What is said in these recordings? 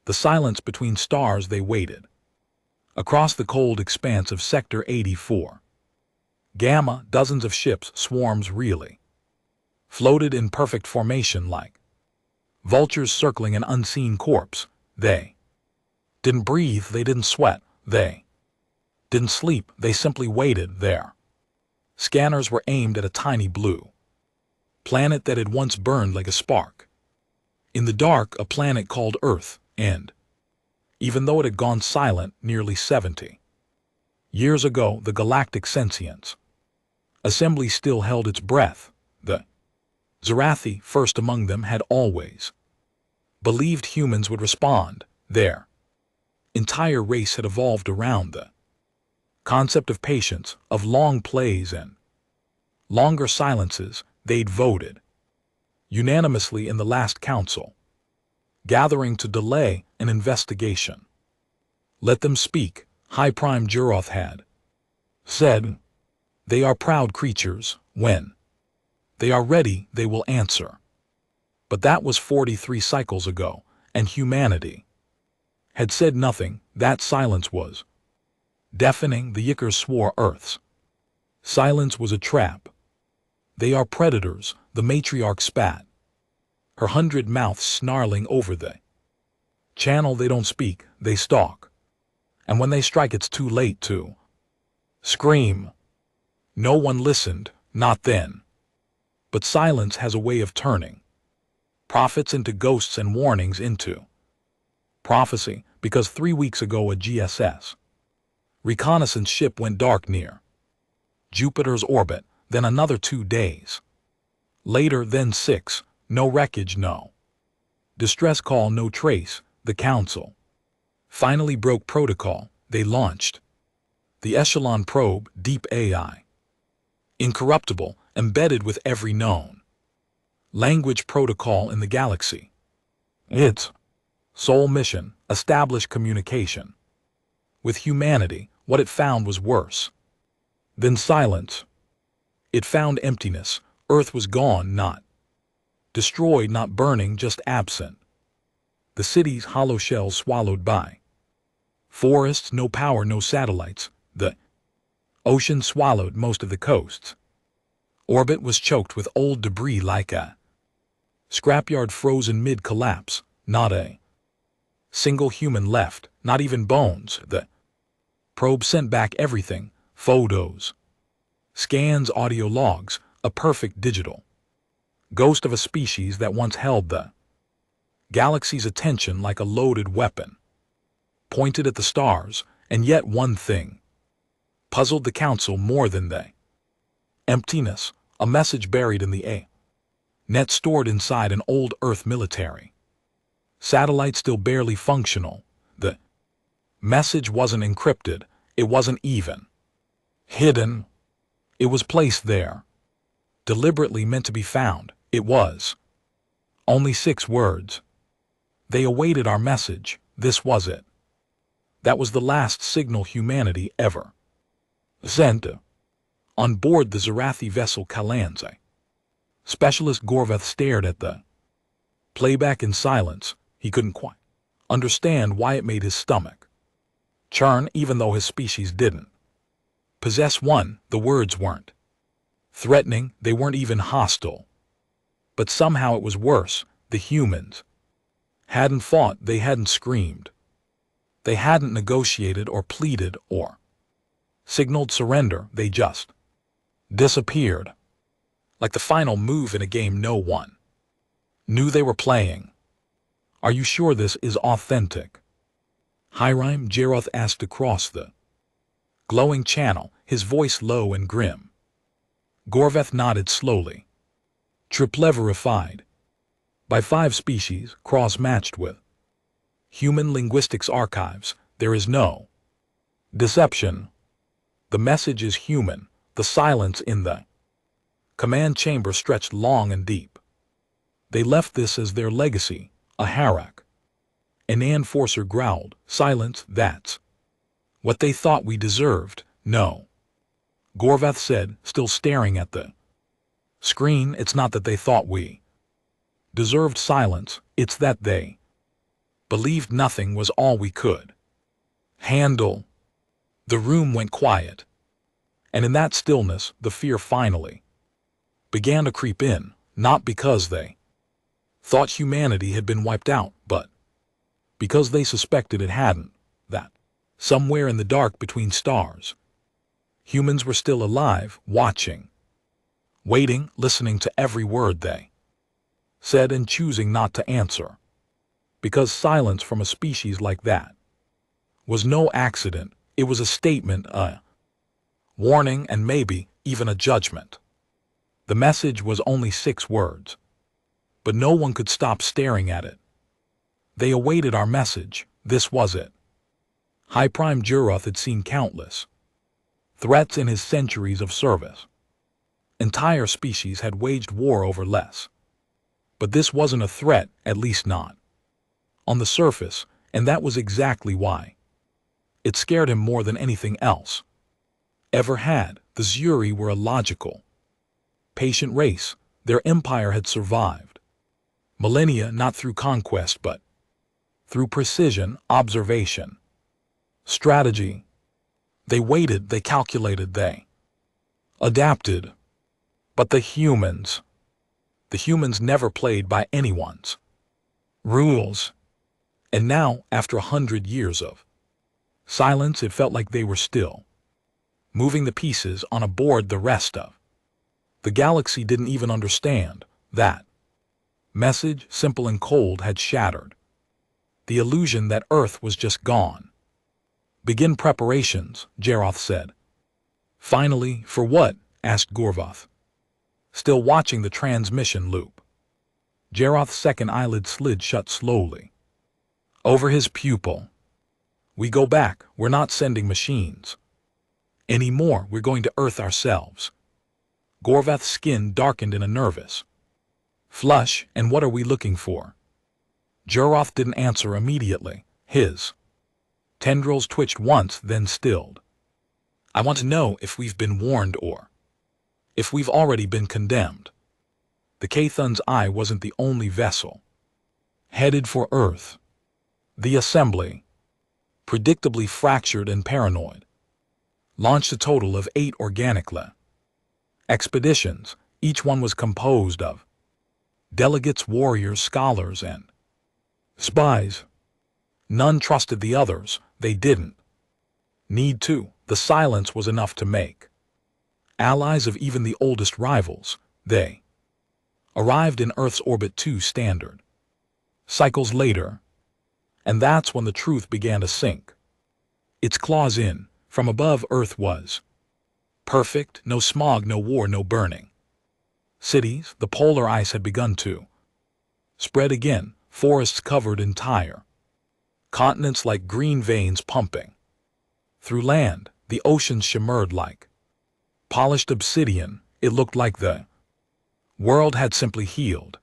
The silence between stars they waited. Across the cold expanse of Sector 84. Gamma, dozens of ships, swarms really. Floated in perfect formation like vultures circling an unseen corpse. They didn't breathe, they didn't sweat, they didn't sleep, they simply waited there. Scanners were aimed at a tiny blue planet that had once burned like a spark. In the dark, a planet called Earth, and even though it had gone silent nearly 70 years ago, the galactic sentience assembly still held its breath. The Zarathi, first among them, had always believed humans would respond. Their entire race had evolved around the concept of patience, of long plays and longer silences. They'd voted unanimously in the last council, gathering to delay an investigation. Let them speak, High Prime Juroth had said. They are proud creatures. When they are ready, they will answer. But that was 43 cycles ago, and humanity had said nothing. That silence was deafening. The Yickers swore Earth's silence was a trap. They are predators, the matriarch spat, her 100 mouths snarling over the channel. They don't speak, they stalk. And when they strike, it's too late to scream. No one listened, not then. But silence has a way of turning prophets into ghosts and warnings into prophecy, because 3 weeks ago a GSS reconnaissance ship went dark near Jupiter's orbit, then another 2 days later, then 6, no wreckage, no distress call, no trace. The council finally broke protocol. They launched the Echelon probe, deep AI, incorruptible, embedded with every known language protocol in the galaxy. Its sole mission, establish communication with humanity. What it found was worse than silence. It found emptiness. Earth was gone, not destroyed, not burning, just absent. The city's hollow shells swallowed by forests, no power, no satellites. The ocean swallowed most of the coasts. Orbit was choked with old debris like a scrapyard, frozen mid-collapse. Not a single human left, not even bones. The probe sent back everything: photos, scans, audio logs, a perfect digital ghost of a species that once held the galaxy's attention like a loaded weapon, pointed at the stars. And yet one thing puzzled the council more than they: emptiness, a message buried in the net stored inside an old Earth military satellite, still barely functional. The message wasn't encrypted, it wasn't even hidden. It was placed there, deliberately meant to be found. It was only 6 words. They awaited our message. This was it. That was the last signal humanity ever sent. On board the Zarathi vessel Kalanze, Specialist Gorveth stared at the playback in silence. He couldn't quite understand why it made his stomach churn, even though his species didn't possess one. The words weren't threatening, they weren't even hostile. But somehow it was worse. The humans hadn't fought, they hadn't screamed. They hadn't negotiated or pleaded or signaled surrender. They just disappeared. Like the final move in a game no one knew they were playing. Are you sure this is authentic? Hiram Juroth asked across the glowing channel, his voice low and grim. Gorveth nodded slowly. Tripleverified by 5 species, cross-matched with human linguistics archives. There is no deception. The message is human. The silence in the command chamber stretched long and deep. They left this as their legacy, a harak. An enforcer growled, silence, that's what they thought we deserved. No. Gorveth said, still staring at the screen, it's not that they thought we deserved silence, it's that they Believed nothing was all we could handle. The room went quiet, and in that stillness the fear finally began to creep in, not because they thought humanity had been wiped out, but because they suspected it hadn't, that somewhere in the dark between stars, humans were still alive, watching, waiting, listening to every word they said and choosing not to answer. Because silence from a species like that was no accident, it was a statement, a warning, and maybe even a judgment. The message was only 6 words, but no one could stop staring at it. They awaited our message. This was it. High Prime Juroth had seen countless threats in his centuries of service. Entire species had waged war over less. But this wasn't a threat, at least not on the surface, and that was exactly why. It scared him more than anything else ever had. The Zuri were a logical, patient race. Their empire had survived millennia, not through conquest, but through precision, observation, strategy. They waited, they calculated, they adapted. But the humans never played by anyone's rules. And now, after 100 years of silence, it felt like they were still moving the pieces on a board the rest of the galaxy didn't even understand. That message, simple and cold, had shattered the illusion that Earth was just gone. "Begin preparations," Juroth said. "Finally, for what?" asked Gorvoth, still watching the transmission loop. Juroth's second eyelid slid shut slowly over his pupil. "We go back. We're not sending machines anymore. We're going to Earth ourselves." Gorvoth's skin darkened in a nervous flush. "And what are we looking for?" Juroth didn't answer immediately. His tendrils twitched once, then stilled. "I want to know if we've been warned or if we've already been condemned." The Kathun's eye wasn't the only vessel headed for Earth. The Assembly, predictably fractured and paranoid, launched a total of 8 organic expeditions. Each one was composed of delegates, warriors, scholars, and spies. None trusted the others. They didn't need to. The silence was enough to make allies of even the oldest rivals. They arrived in Earth's orbit 2 standard cycles later, and that's when the truth began to sink its claws in. From above, Earth was perfect. No smog, no war, no burning cities. The polar ice had begun to spread again. Forests covered entire continents like green veins pumping through land. The oceans shimmered like polished obsidian. It looked like the world had simply healed.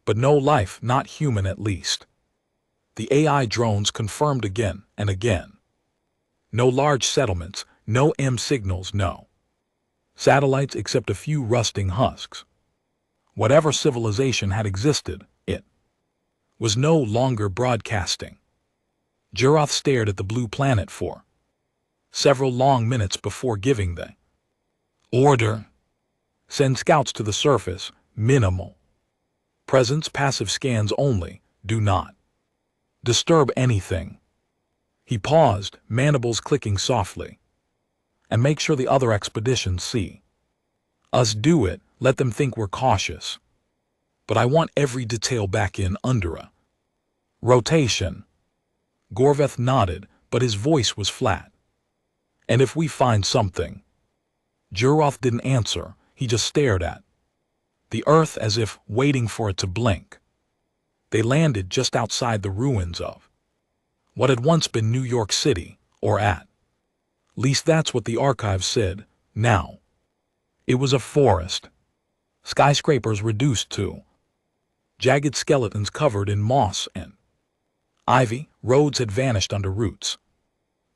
But no life, not human at least. The AI drones confirmed again and again. No large settlements, no M signals, no satellites except a few rusting husks. Whatever civilization had existed, it was no longer broadcasting. Juroth stared at the blue planet for several long minutes before giving the order. "Send scouts to the surface. Minimal presence, passive scans only. Do not disturb anything." He paused, mandibles clicking softly. "And make sure the other expeditions see us do it. Let them think we're cautious. But I want every detail back in under a rotation." Gorvoth nodded, but his voice was flat. "And if we find something?" Juroth didn't answer. He just stared at the Earth as if waiting for it to blink. They landed just outside the ruins of what had once been New York City, or at least that's what the archives said. Now it was a forest. Skyscrapers reduced to jagged skeletons covered in moss and ivy. Roads had vanished under roots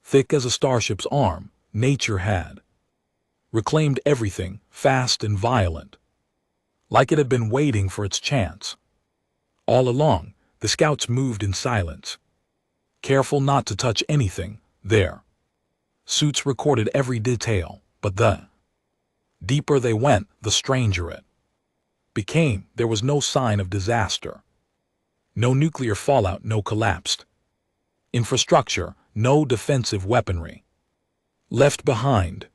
thick as a starship's arm. Nature had reclaimed everything, fast and violent, like it had been waiting for its chance. All along, The scouts moved in silence, careful not to touch anything. Their suits recorded every detail, but the deeper they went, the stranger it became. There was no sign of disaster. No nuclear fallout, no collapsed infrastructure, no defensive weaponry left behind.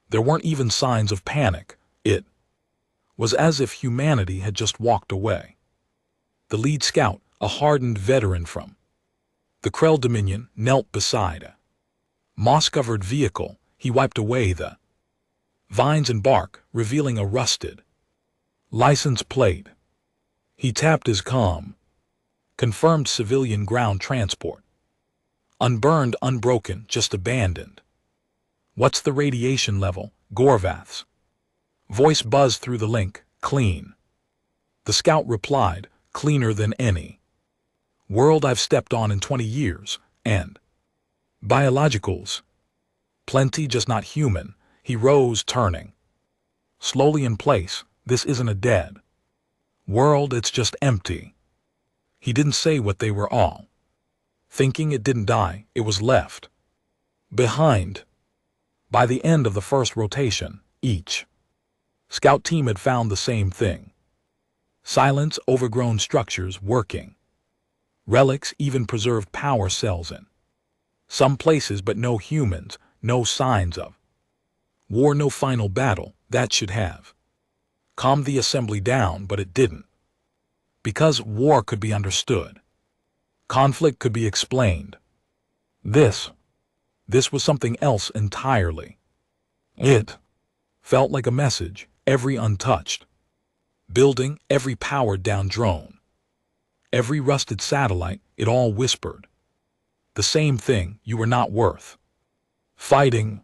There weren't even signs of panic. It was as if humanity had just walked away. The lead scout, a hardened veteran from the Krell Dominion, knelt beside a moss-covered vehicle. He wiped away the vines and bark, revealing a rusted license plate. He tapped his comm. Confirmed civilian ground transport. Unburned, unbroken, just abandoned. What's the radiation level? Gorvath's voice buzzed through the link. Clean. The scout replied, cleaner than any world I've stepped on in 20 years, and biologicals. Plenty, just not human. He rose, turning slowly in place. This isn't a dead world, it's just empty. He didn't say what they were all thinking. It didn't die, it was left behind. By the end of the first rotation, each scout team had found the same thing. Silence, overgrown structures working. Relics, even preserved power cells in some places, but no humans, no signs of war, no final battle. That should have calmed the assembly down, but it didn't. Because war could be understood. Conflict could be explained. This was something else entirely. It felt like a message. Every untouched building, every powered-down drone, every rusted satellite, it all whispered the same thing: you were not worth fighting.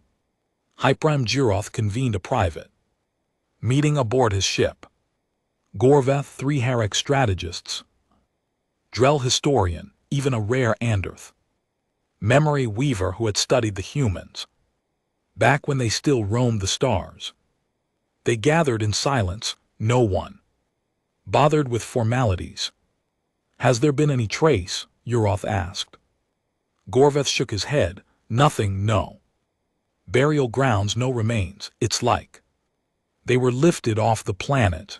Hyprim Juroth convened a private meeting aboard his ship. Gorvath, 3 Harek strategists, Drell historian, even a rare Anderth memory weaver who had studied the humans back when they still roamed the stars. They gathered in silence, no one bothered with formalities. Has there been any trace? Juroth asked. Gorvath shook his head. Nothing, no burial grounds, no remains. It's like they were lifted off the planet.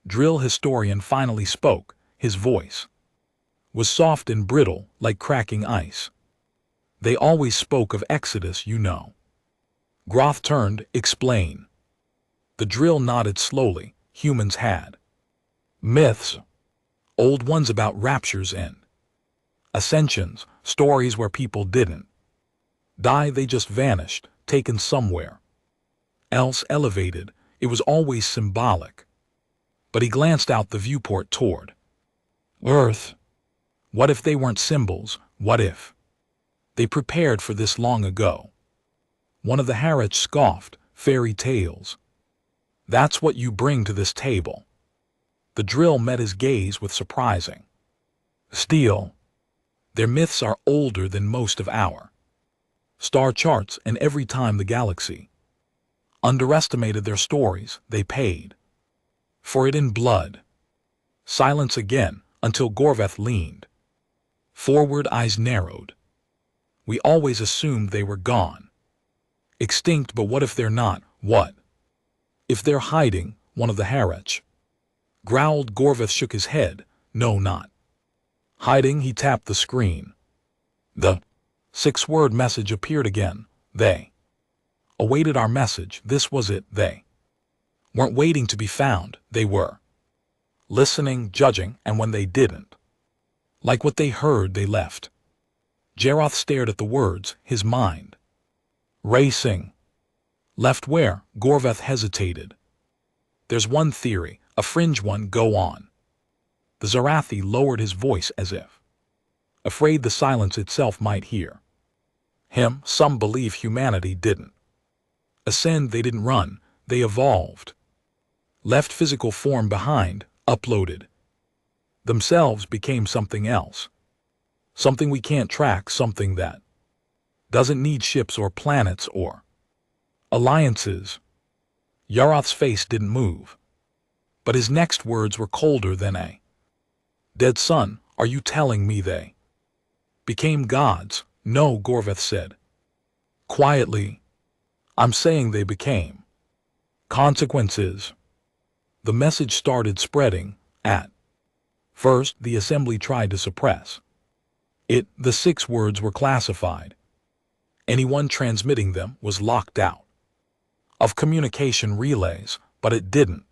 Drill historian finally spoke. His voice was soft and brittle, like cracking ice. They always spoke of Exodus, you know. Groth turned. Explain. The drill nodded slowly. Humans had myths, old ones about raptures and ascensions, stories where people didn't die, they just vanished, taken somewhere else, elevated. It was always symbolic. But he glanced out the viewport toward Earth. What if they weren't symbols? What if they prepared for this long ago? One of the Harech scoffed. Fairy tales. That's what you bring to this table. The drill met his gaze with surprising steel. Their myths are older than most of our star charts, and every time the galaxy underestimated their stories, they paid for it in blood. Silence again, until Gorvath leaned forward, eyes narrowed. We always assumed they were gone, extinct, but what if they're not? What if they're hiding? One of the Harech growled. Gorvath shook his head. No, not hiding. He tapped the screen. The 6-word message appeared again. They awaited our message. This was it. They weren't waiting to be found. They were listening, judging, and when they didn't like what they heard, they left. Juroth stared at the words, his mind racing. Left where? Gorvath hesitated. There's one theory, a fringe one. Go on. The Zarathi lowered his voice as if afraid the silence itself might hear him. Some believe humanity didn't ascend, they didn't run, they evolved. Left physical form behind, uploaded themselves, became something else. Something we can't track, something that doesn't need ships or planets or alliances. Juroth's face didn't move, but his next words were colder than a Dead son, are you telling me they became gods? No, Gorveth said. Quietly, I'm saying they became consequences. The message started spreading. At first, the assembly tried to suppress it. The 6 words were classified. Anyone transmitting them was locked out of communication relays, but it didn't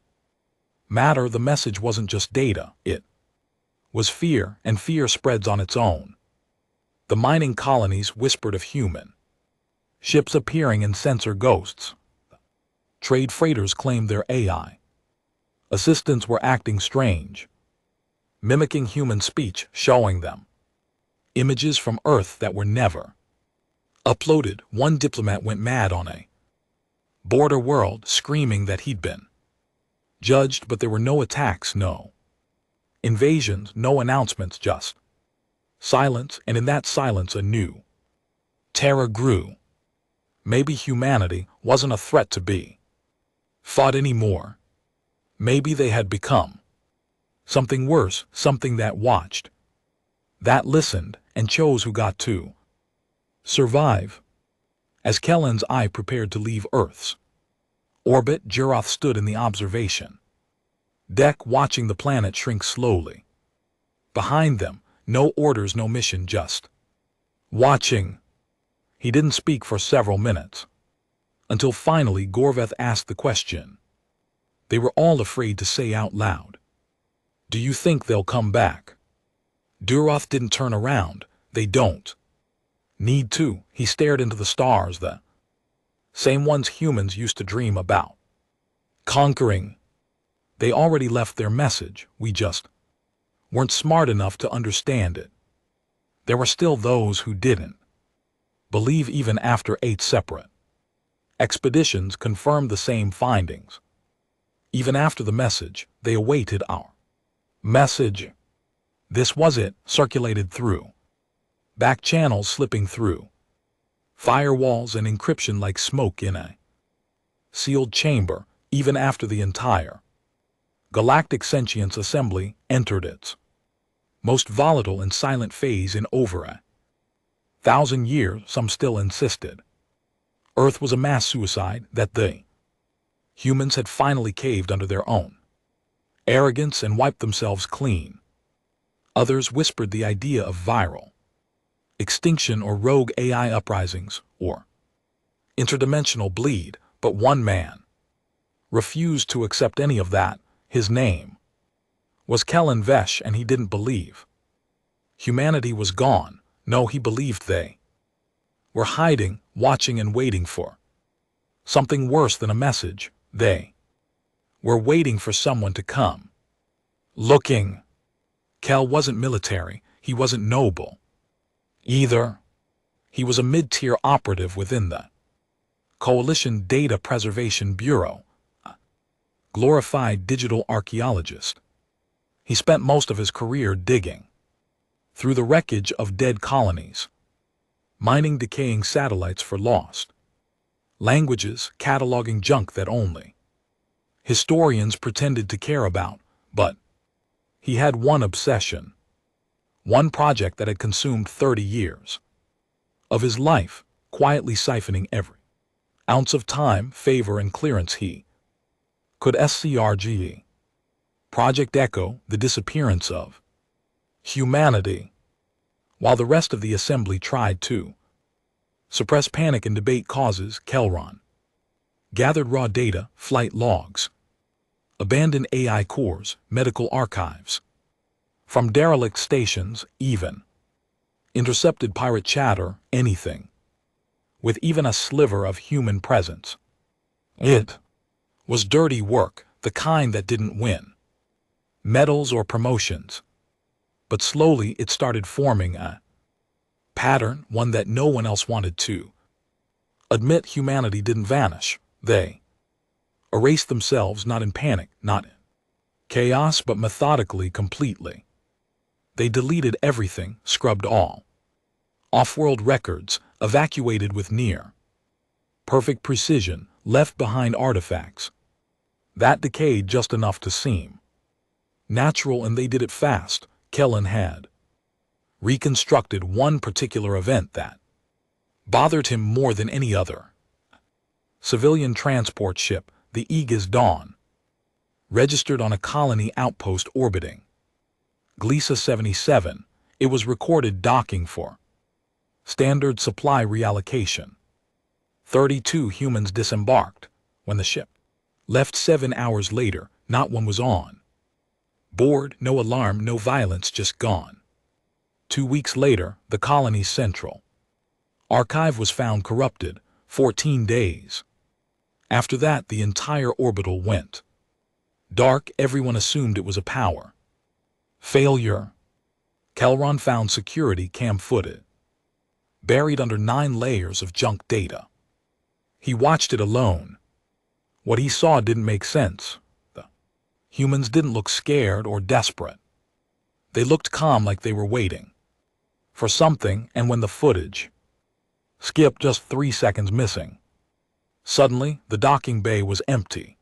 matter. The message wasn't just data, it was fear, and fear spreads on its own. The mining colonies whispered of human ships appearing in sensor ghosts. Trade freighters claimed their AI assistants were acting strange, mimicking human speech, showing them images from Earth that were never uploaded. One diplomat went mad on a border world, screaming that he'd been judged, but there were no attacks, no invasions, no announcements, just silence, and in that silence a new terror grew. Maybe humanity wasn't a threat to be fought anymore. Maybe they had become something worse, something that watched, that listened, and chose who got to survive. As Kellen's eye prepared to leave Earth's orbit, Juroth stood in the observation deck, watching the planet shrink slowly. Behind them, no orders, no mission, just watching. He didn't speak for several minutes, until finally Gorveth asked the question they were all afraid to say out loud. Do you think they'll come back? Juroth didn't turn around. They don't need to. He stared into the stars, the same ones humans used to dream about conquering. They already left their message. We just weren't smart enough to understand it. There were still those who didn't believe. Even after 8 separate expeditions confirmed the same findings. Even after the message, they awaited our message. This was it, circulated through back channels, slipping through firewalls and encryption like smoke in a sealed chamber. Even after the entire Galactic Sentience Assembly entered its most volatile and silent phase in over 1,000 years, some still insisted Earth was a mass suicide, that the humans had finally caved under their own arrogance and wiped themselves clean. Others whispered the idea of viral extinction or rogue AI uprisings or interdimensional bleed, but one man refused to accept any of that. His name was Kellen Vesh, and he didn't believe humanity was gone. No, he believed they were hiding, watching, and waiting for something worse than a message. They were waiting for someone to come looking. Kel wasn't military. He wasn't noble either. He was a mid-tier operative within the Coalition Data Preservation Bureau, a glorified digital archaeologist. He spent most of his career digging through the wreckage of dead colonies, mining decaying satellites for lost languages, cataloging junk that only historians pretended to care about. But he had one obsession, one project that had consumed 30 years of his life, quietly siphoning every ounce of time, favor, and clearance he could. SCRGE. Project Echo, the disappearance of humanity. While the rest of the assembly tried to suppress panic and debate causes, Kelron gathered raw data, flight logs, abandoned AI cores, medical archives, from derelict stations, even intercepted pirate chatter, anything with even a sliver of human presence. It was dirty work, the kind that didn't win medals or promotions. But slowly it started forming a pattern, one that no one else wanted to admit. Humanity didn't vanish. They erased themselves, not in panic, not in chaos, but methodically, completely. They deleted everything, scrubbed all off-world records, evacuated with near perfect precision, left behind artifacts that decayed just enough to seem natural, and they did it fast. Kellen had reconstructed one particular event that bothered him more than any other. Civilian transport ship, the Aegis Dawn, registered on a colony outpost orbiting Gliese 77. It was recorded docking for standard supply reallocation. 32 humans disembarked. When the ship left 7 hours later, not one was on board, no alarm, no violence, just gone. 2 weeks later, the colony's central archive was found corrupted. 14 days after that, the entire orbital went dark. Everyone assumed it was a power failure. Kelron found security cam footage buried under 9 layers of junk data. He watched it alone. What he saw didn't make sense. The humans didn't look scared or desperate. They looked calm, like they were waiting for something, and when the footage skipped just 3 seconds missing, suddenly the docking bay was empty.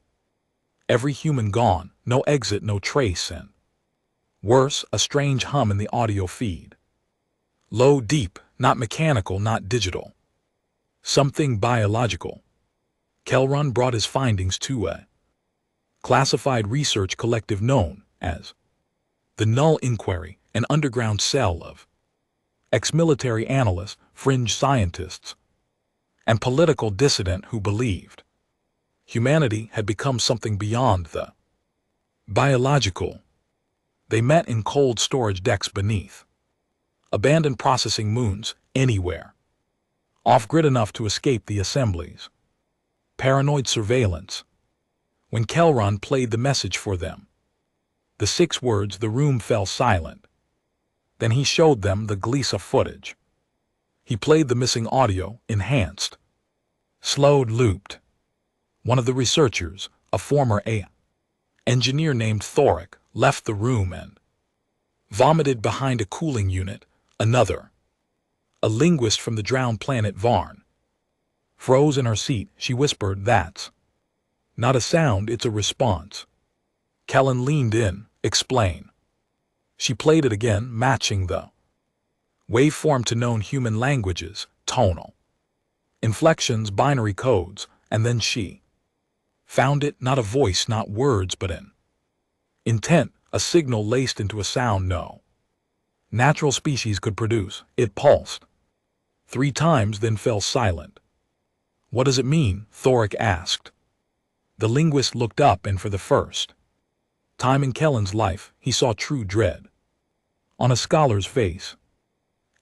Every human gone, no exit, no trace, and worse, a strange hum in the audio feed. Low, deep, not mechanical, not digital. Something biological. Kelron brought his findings to a classified research collective known as the Null Inquiry, an underground cell of ex-military analysts, fringe scientists, and political dissident who believed humanity had become something beyond the biological. They met in cold storage decks beneath abandoned processing moons, anywhere off-grid enough to escape the assemblies. Paranoid surveillance. When Kelron played the message for them, the 6 words, the room fell silent. Then he showed them the Gliese footage. He played the missing audio, enhanced, slowed, looped. One of the researchers, a former AI engineer named Thoric, left the room and vomited behind a cooling unit. Another, a linguist from the drowned planet Varn, froze in her seat. She whispered, "That's not a sound, it's a response." Kellen leaned in, "Explain." She played it again, matching the waveform to known human languages, tonal inflections, binary codes, and then she found it, not a voice, not words, but an intent, a signal laced into a sound no natural species could produce. It pulsed 3 times, then fell silent. "What does it mean?" Thoric asked. The linguist looked up, and for the first time in Kellen's life, he saw true dread on a scholar's face.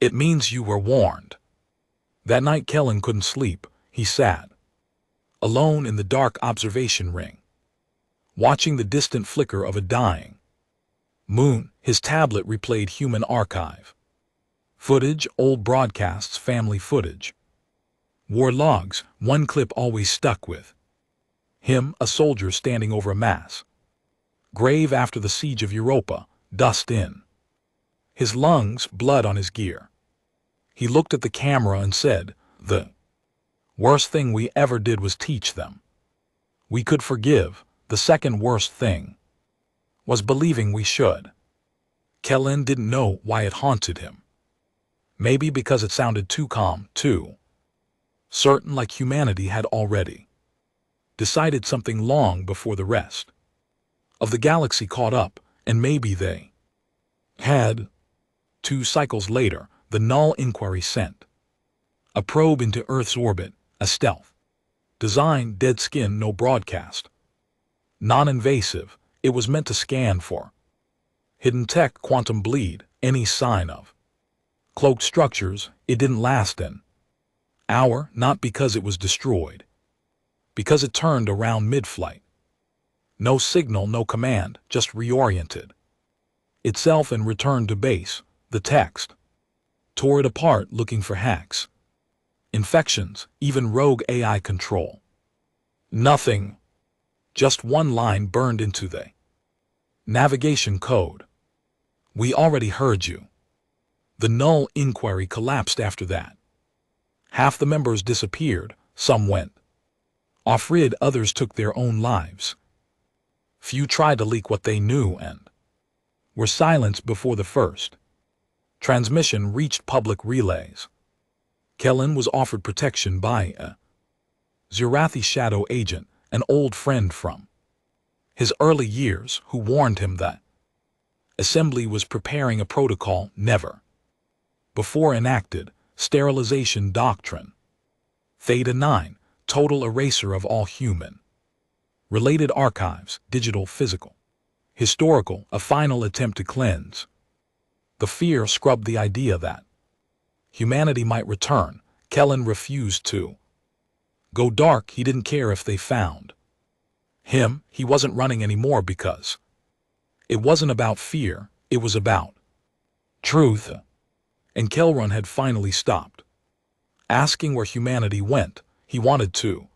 "It means you were warned." That night Kellen couldn't sleep. He sat alone in the dark observation ring, watching the distant flicker of a dying moon. His tablet replayed human archive footage, old broadcasts, family footage, war logs. One clip always stuck with him, a soldier standing over a mass grave after the siege of Europa, dust in his lungs, blood on his gear. He looked at the camera and said, "The worst thing we ever did was teach them we could forgive. The second worst thing was believing we should." Kellen didn't know why it haunted him. Maybe because it sounded too calm, too certain, like humanity had already decided something long before the rest of the galaxy caught up, and maybe they had. 2 cycles later, the Null Inquiry sent a probe into Earth's orbit, a stealth design, dead skin, no broadcast, non-invasive. It was meant to scan for hidden tech, quantum bleed, any sign of cloaked structures. It didn't last an hour, not because it was destroyed, because it turned around mid-flight. No signal, no command, just reoriented itself and returned to base. The text tore it apart, looking for hacks, infections, even rogue AI control. Nothing. Just one line burned into the navigation code: "We already heard you." The Null Inquiry collapsed after that. Half the members disappeared, some went off-grid, others took their own lives. Few tried to leak what they knew and were silenced before the first transmission reached public relays. Kellen was offered protection by a Zerathi shadow agent, an old friend from his early years, who warned him that Assembly was preparing a protocol never before enacted, sterilization doctrine. Theta 9, total eraser of all human related archives, digital, physical, historical, a final attempt to cleanse. The fear scrubbed the idea that humanity might return. Kellen refused to go dark. He didn't care if they found him. He wasn't running anymore because it wasn't about fear, it was about truth. And Kelrun had finally stopped asking where humanity went. He wanted to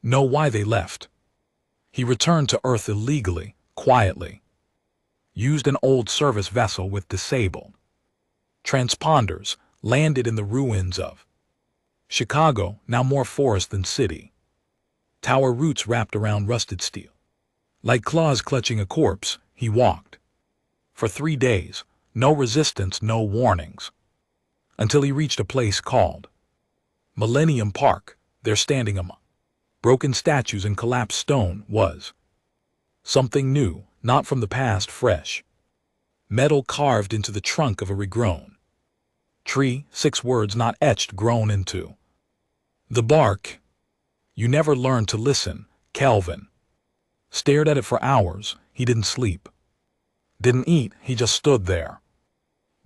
know why they left. He returned to Earth illegally, quietly, used an old service vessel with disabled transponders, landed in the ruins of Chicago, now more forest than city. Tower roots wrapped around rusted steel. Like claws clutching a corpse, he walked. For 3 days, no resistance, no warnings. Until he reached a place called Millennium Park. There, standing among broken statues and collapsed stone, was something new, not from the past, fresh. Metal carved into the trunk of a regrown tree, 6 words not etched, grown into the bark. You never learned to listen. Kelvin stared at it for hours. He didn't sleep, didn't eat. He just stood there,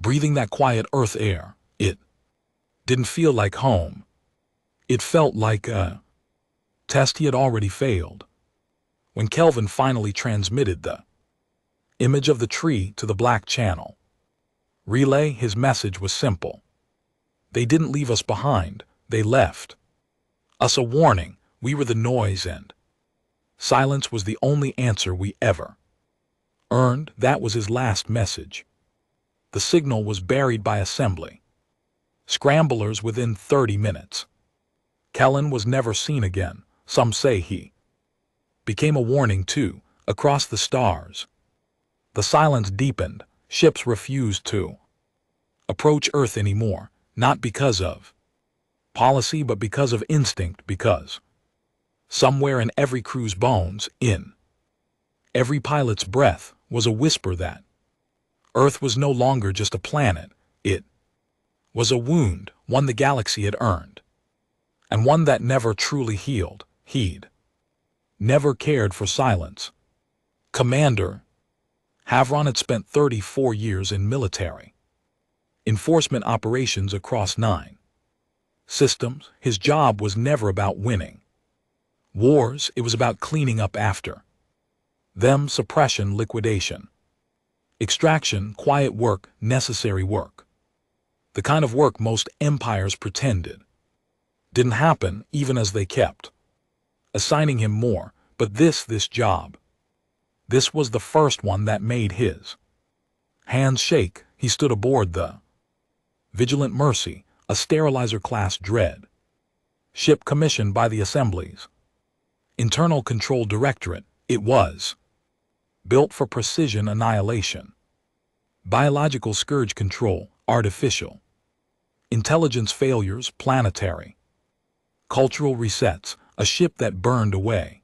breathing that quiet earth air. It didn't feel like home. It felt like a test he had already failed. When Kelvin finally transmitted the image of the tree to the Black Channel relay, his message was simple. They didn't leave us behind, they left us a warning. We were the noise, and silence was the only answer we ever earned. That was his last message. The signal was buried by Assembly scramblers within 30 minutes. Kellen was never seen again. Some say he became a warning too. Across the stars, the silence deepened. Ships refused to approach Earth anymore, not because of policy but because of instinct, because somewhere in every crew's bones, in every pilot's breath, was a whisper that Earth was no longer just a planet. It was a wound, one the galaxy had earned, and one that never truly healed. He'd never cared for silence. Commander Havron had spent 34 years in military enforcement operations across 9 systems. His job was never about winning wars, it was about cleaning up after them. Suppression, liquidation, extraction, quiet work, necessary work. The kind of work most empires pretended didn't happen, even as they kept assigning him more. But this job, this was the first one that made his hands shake. He stood aboard the Vigilant Mercy, a sterilizer-class dread ship commissioned by the Assembly's Internal Control Directorate. It was built for precision annihilation, biological scourge control, artificial intelligence failures, planetary cultural resets, a ship that burned away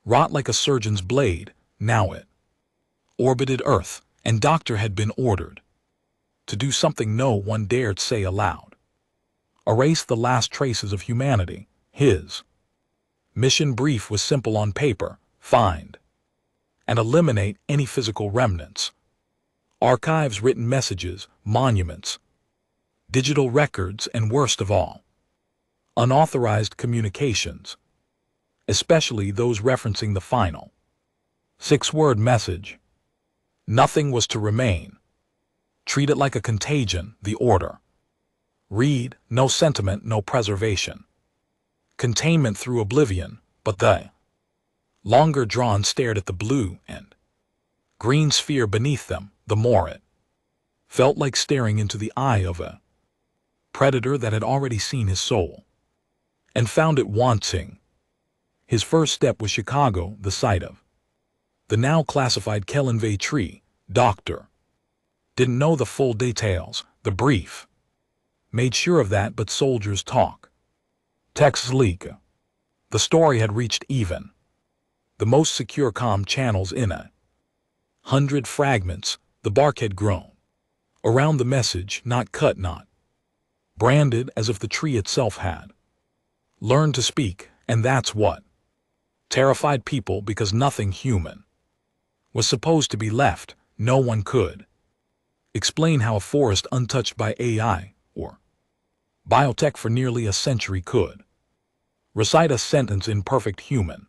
rot like a surgeon's blade. Now it orbited Earth, and Doctor had been ordered to do something no one dared say aloud. Erase the last traces of humanity. His mission brief was simple on paper: find and eliminate any physical remnants. Archives, written messages, monuments, digital records, and worst of all, unauthorized communications, especially those referencing the final 6-word message. Nothing was to remain. Treat it like a contagion, the order. Read, no sentiment, no preservation. Containment through oblivion. But the longer Drawn stared at the blue and green sphere beneath them, the more it felt like staring into the eye of a predator that had already seen his soul and found it wanting. His first step was Chicago, the site of the now classified Kellenvay tree. Doctor. Didn't know the full details, the brief. Made sure of that, but soldiers talk. Texts leak. The story had reached even the most secure comm channels in 100 fragments. The bark had grown around the message, not cut, not branded, as if the tree itself had learned to speak, and that's what terrified people, because nothing human was supposed to be left. No one could explain how a forest untouched by AI or biotech for nearly a century could recite a sentence in perfect human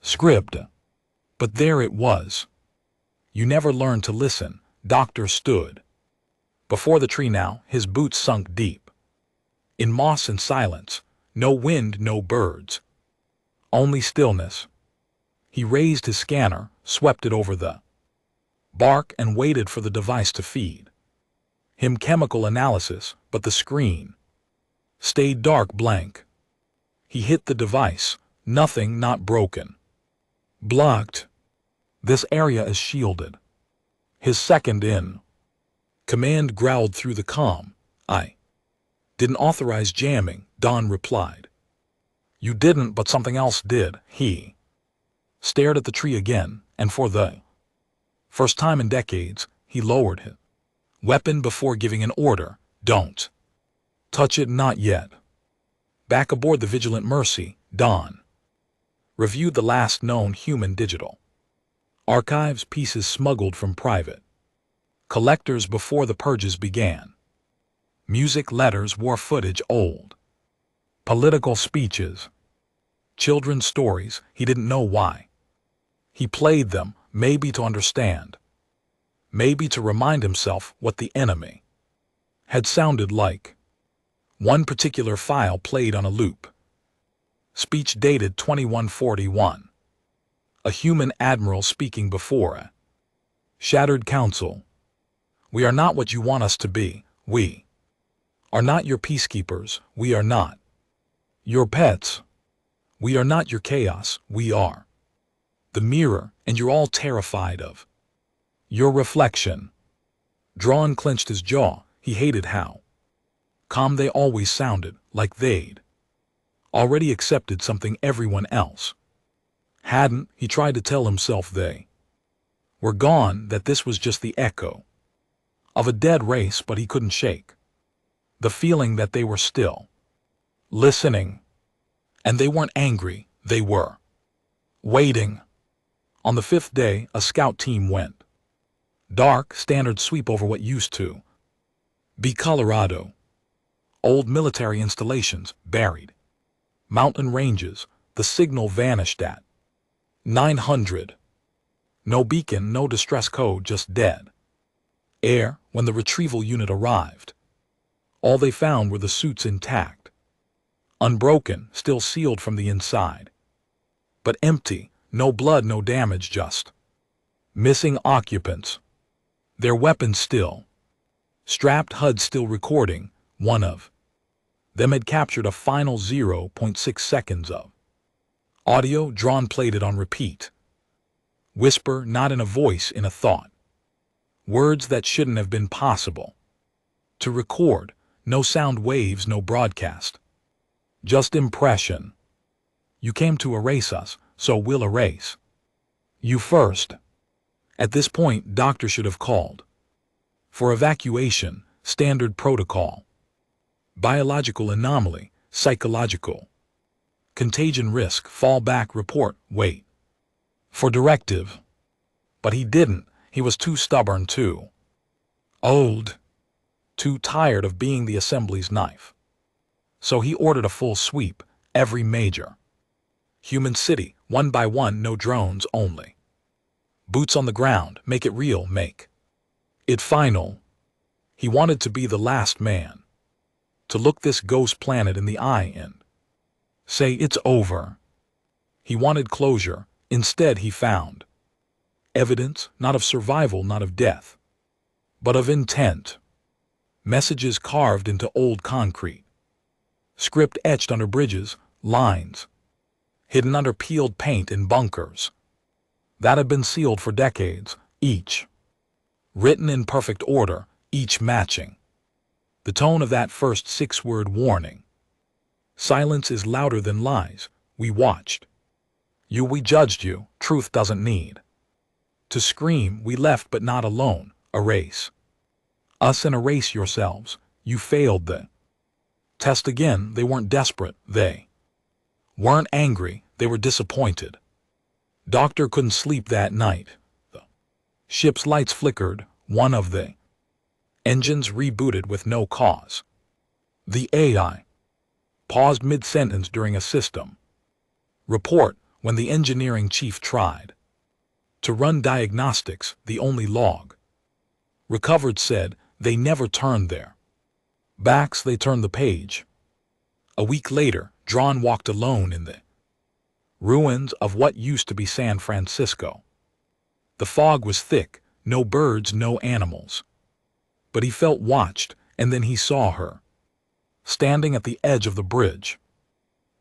script. But there it was. You never learned to listen. Doctor stood before the tree now, his boots sunk deep in moss and silence. No wind, no birds, only stillness. He raised his scanner, swept it over the bark, and waited for the device to feed him chemical analysis, but the screen stayed dark, blank. He hit the device. Nothing, not broken. Blocked. This area is shielded. His second in command growled through the comm. I didn't authorize jamming, Don replied. You didn't, but something else did. He stared at the tree again, and for the first time in decades, he lowered his weapon before giving an order. Don't touch it, not yet. Back aboard the Vigilant Mercy, Don reviewed the last known human digital archives, pieces smuggled from private collectors before the purges began. Music, letters, war footage, old political speeches, children's stories. He didn't know why. He played them, maybe to understand, maybe to remind himself what the enemy had sounded like. One particular file played on a loop. Speech dated 2141. A human admiral speaking before a shattered council. We are not what you want us to be. We are not your peacekeepers. We are not your pets. We are not your chaos. We are the mirror, and you're all terrified of your reflection. Drawn clenched his jaw. He hated how calm they always sounded, like they'd already accepted something everyone else hadn't. He tried to tell himself they were gone, that this was just the echo of a dead race, but he couldn't shake the feeling that they were still listening. And they weren't angry, they were waiting. On the 5th day, a scout team went dark, standard sweep over what used to be Colorado. Old military installations, buried mountain ranges. The signal vanished at 900. No beacon, no distress code, just dead air. When the retrieval unit arrived, all they found were the suits intact, unbroken, still sealed from the inside, but empty. No blood, no damage, just missing occupants. Their weapons still strapped, HUD still recording. One of them had captured a final 0.6 seconds of audio, drawn, played it on repeat. Whisper, not in a voice, in a thought. Words that shouldn't have been possible to record. No sound waves, no broadcast. Just impression. You came to erase us, so we'll erase you first. At this point, doctor should have called for evacuation. Standard protocol. Biological anomaly, psychological contagion risk, fall back, report, wait for directive. But he didn't. He was too stubborn, too old, too tired of being the assembly's knife. So he ordered a full sweep, every major human city, one by one. No drones, only boots on the ground. Make it real, make it final. He wanted to be the last man to look this ghost planet in the eye and say it's over. He wanted closure. Instead, he found evidence, not of survival, not of death, but of intent. Messages carved into old concrete, script etched under bridges, lines hidden under peeled paint in bunkers that had been sealed for decades. Each written in perfect order, each matching the tone of that first 6-word warning. Silence is louder than lies. We watched. We judged you. Truth doesn't need to scream. We left, but not alone. Erase us and erase yourselves. You failed the test again. They weren't desperate. They weren't angry. They were disappointed. Doctor couldn't sleep that night. The ship's lights flickered. One of the engines rebooted with no cause. The AI paused mid-sentence during a system report when the engineering chief tried to run diagnostics. The only log recovered said they never turned their backs. They turned the page. A week later, Drawn walked alone in the ruins of what used to be San Francisco. The fog was thick, no birds, no animals. But he felt watched, and then he saw her, standing at the edge of the bridge.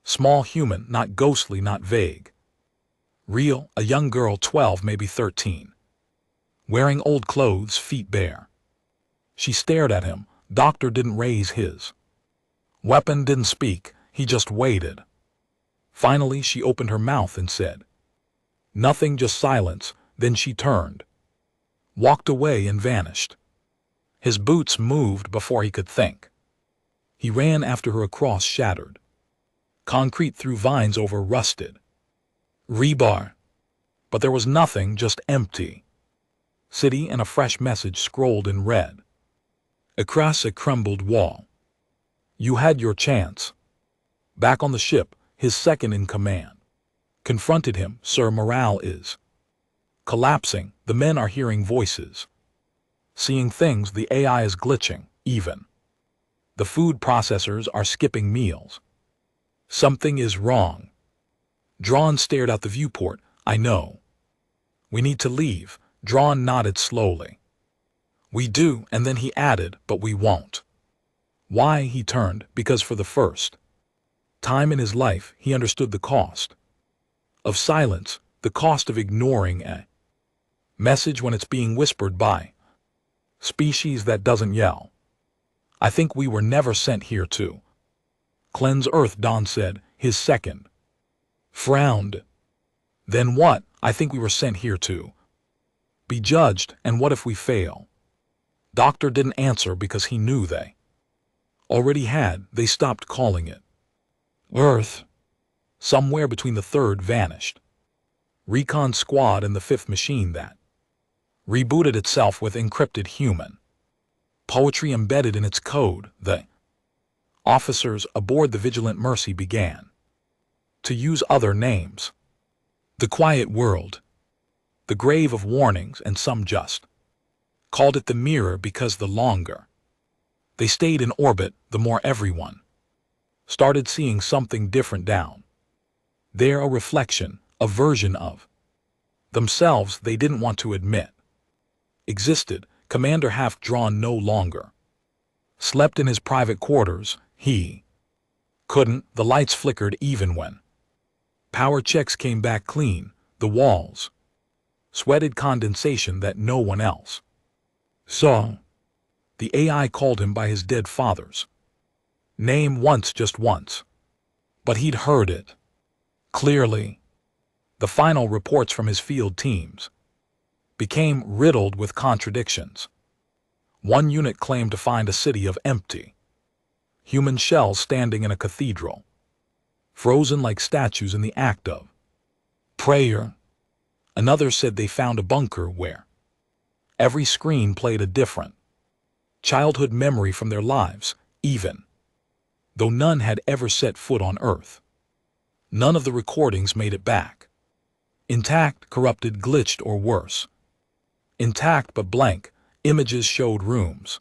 Small, human, not ghostly, not vague. Real, a young girl, 12, maybe 13. Wearing old clothes, feet bare. She stared at him. Doctor didn't raise his weapon, didn't speak. He just waited. Finally, she opened her mouth and said nothing, just silence. Then she turned, walked away, and vanished. His boots moved before he could think. He ran after her across shattered concrete, through vines, over rusted rebar. But there was nothing, just empty city, and a fresh message scrolled in red across a crumbled wall. You had your chance. Back on the ship, his second in command confronted him. Sir, morale is collapsing. The men are hearing voices, seeing things. The AI is glitching. Even the food processors are skipping meals. Something is wrong. Drawn stared out the viewport. I know. We need to leave. Drawn nodded slowly. We do, and then he added, but we won't. Why? He turned, because for the first time in his life, he understood the cost of silence, the cost of ignoring a message when it's being whispered by species that doesn't yell. I think we were never sent here to cleanse Earth, Don said. His second frowned. Then what? I think we were sent here to be judged, and what if we fail? Doctor didn't answer because he knew they already had. They stopped calling it Earth. Somewhere between the third vanished recon squad and the fifth machine that rebooted itself with encrypted human poetry embedded in its code. The officers aboard the Vigilant Mercy began to use other names. The Quiet World, the Grave of Warnings, and some just called it the Mirror because the longer they stayed in orbit, the more everyone started seeing something different down there, a reflection, a version of themselves they didn't want to admit existed. Commander Half Drawn no longer slept in his private quarters. He couldn't. The lights flickered even when power checks came back clean. The walls sweated condensation that no one else saw. The AI called him by his dead father's name once, just once. But he'd heard it clearly. The final reports from his field teams became riddled with contradictions. One unit claimed to find a city of empty human shells standing in a cathedral, frozen like statues in the act of prayer. Another said they found a bunker where every screen played a different childhood memory from their lives, even though none had ever set foot on Earth. None of the recordings made it back intact, corrupted, glitched, or worse. Intact but blank, images showed rooms,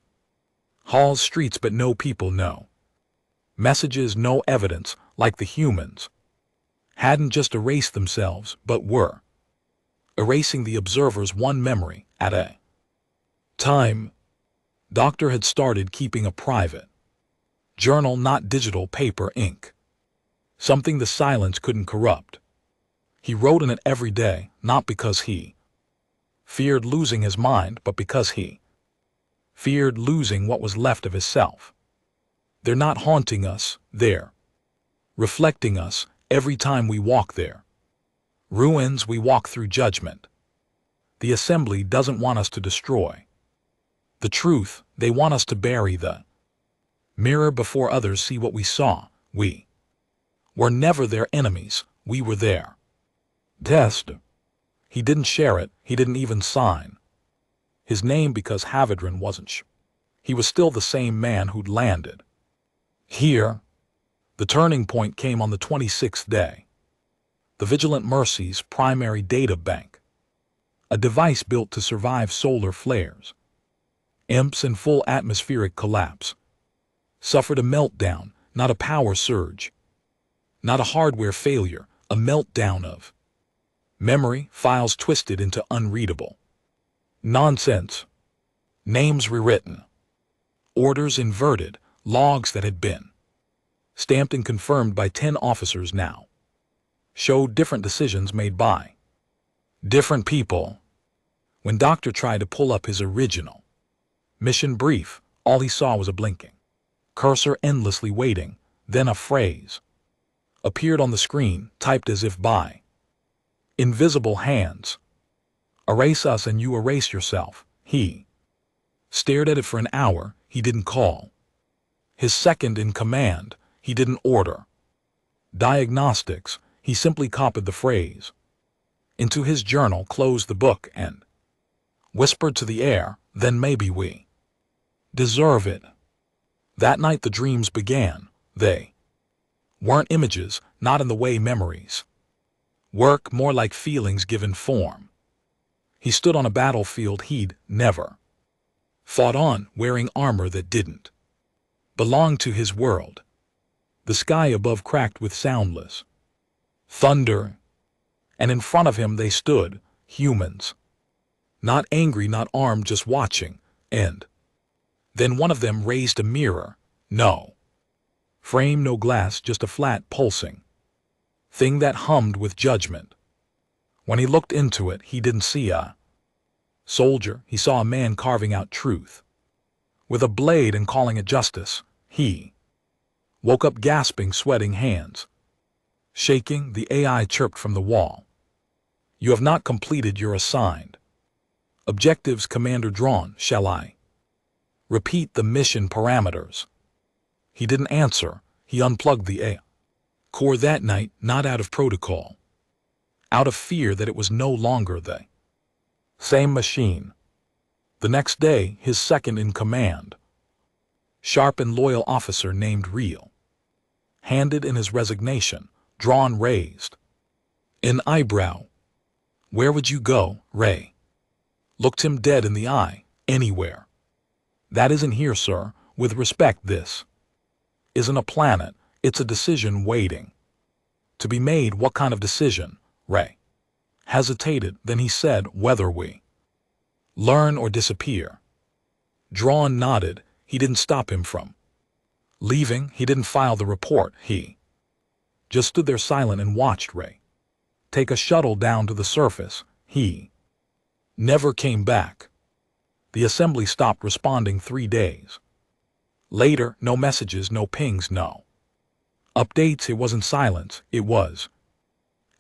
halls, streets, but no people, no messages, no evidence, like the humans hadn't just erased themselves, but were erasing the observers one memory at a time. Doctor had started keeping a private journal, not digital paper, ink, something the silence couldn't corrupt. He wrote in it every day, not because he Feared losing his mind, but because he feared losing what was left of himself. They're not haunting us, they're reflecting us every time we walk there. Ruins we walk through judgment. The assembly doesn't want us to destroy the truth, they want us to bury the mirror before others see what we saw. We were never their enemies, we were their test. He didn't share it, he didn't even sign his name because Havidron wasn't sure. He was still the same man who'd landed here. The turning point came on the 26th day. The Vigilant Mercy's primary data bank, a device built to survive solar flares, imps and full atmospheric collapse, suffered a meltdown, not a power surge, not a hardware failure, a meltdown of memory, files twisted into unreadable nonsense, names rewritten, orders inverted, logs that had been stamped and confirmed by 10 officers now showed different decisions made by different people. When Doctor tried to pull up his original mission brief, all he saw was a blinking cursor endlessly waiting, then a phrase appeared on the screen, typed as if by invisible hands. Erase us and you erase yourself. He stared at it for an hour. He didn't call his second in command. He didn't order diagnostics. He simply copied the phrase into his journal, closed the book, and whispered to the air, then maybe we deserve it. That night the dreams began. They weren't images, not in the way memories work, more like feelings given form. He stood on a battlefield he'd never fought on, wearing armor that didn't belong to his world. The sky above cracked with soundless thunder, and in front of him they stood, humans. Not angry, not armed, just watching, and then one of them raised a mirror. No frame, no glass, just a flat, pulsing thing that hummed with judgment. When he looked into it, he didn't see a soldier. He saw a man carving out truth with a blade and calling it justice. He woke up gasping, sweating, hands shaking. The AI chirped from the wall. You have not completed your assigned objectives, Commander Drawn. Shall I repeat the mission parameters? He didn't answer. He unplugged the AI core that night, not out of protocol, out of fear that it was no longer the same machine. The next day, his second in command, sharp and loyal officer named Real, handed in his resignation. Drawn raised an eyebrow. Where would you go, Ray? Looked him dead in the eye. Anywhere. That isn't here, sir. With respect, this isn't a planet. It's a decision waiting to be made. What kind of decision? Ray hesitated. Then he said, whether we learn or disappear. Drawn nodded. He didn't stop him from leaving. He didn't file the report. He just stood there silent and watched Ray take a shuttle down to the surface. He never came back. The assembly stopped responding 3 days later. No messages, no pings, no updates. It wasn't silence, it was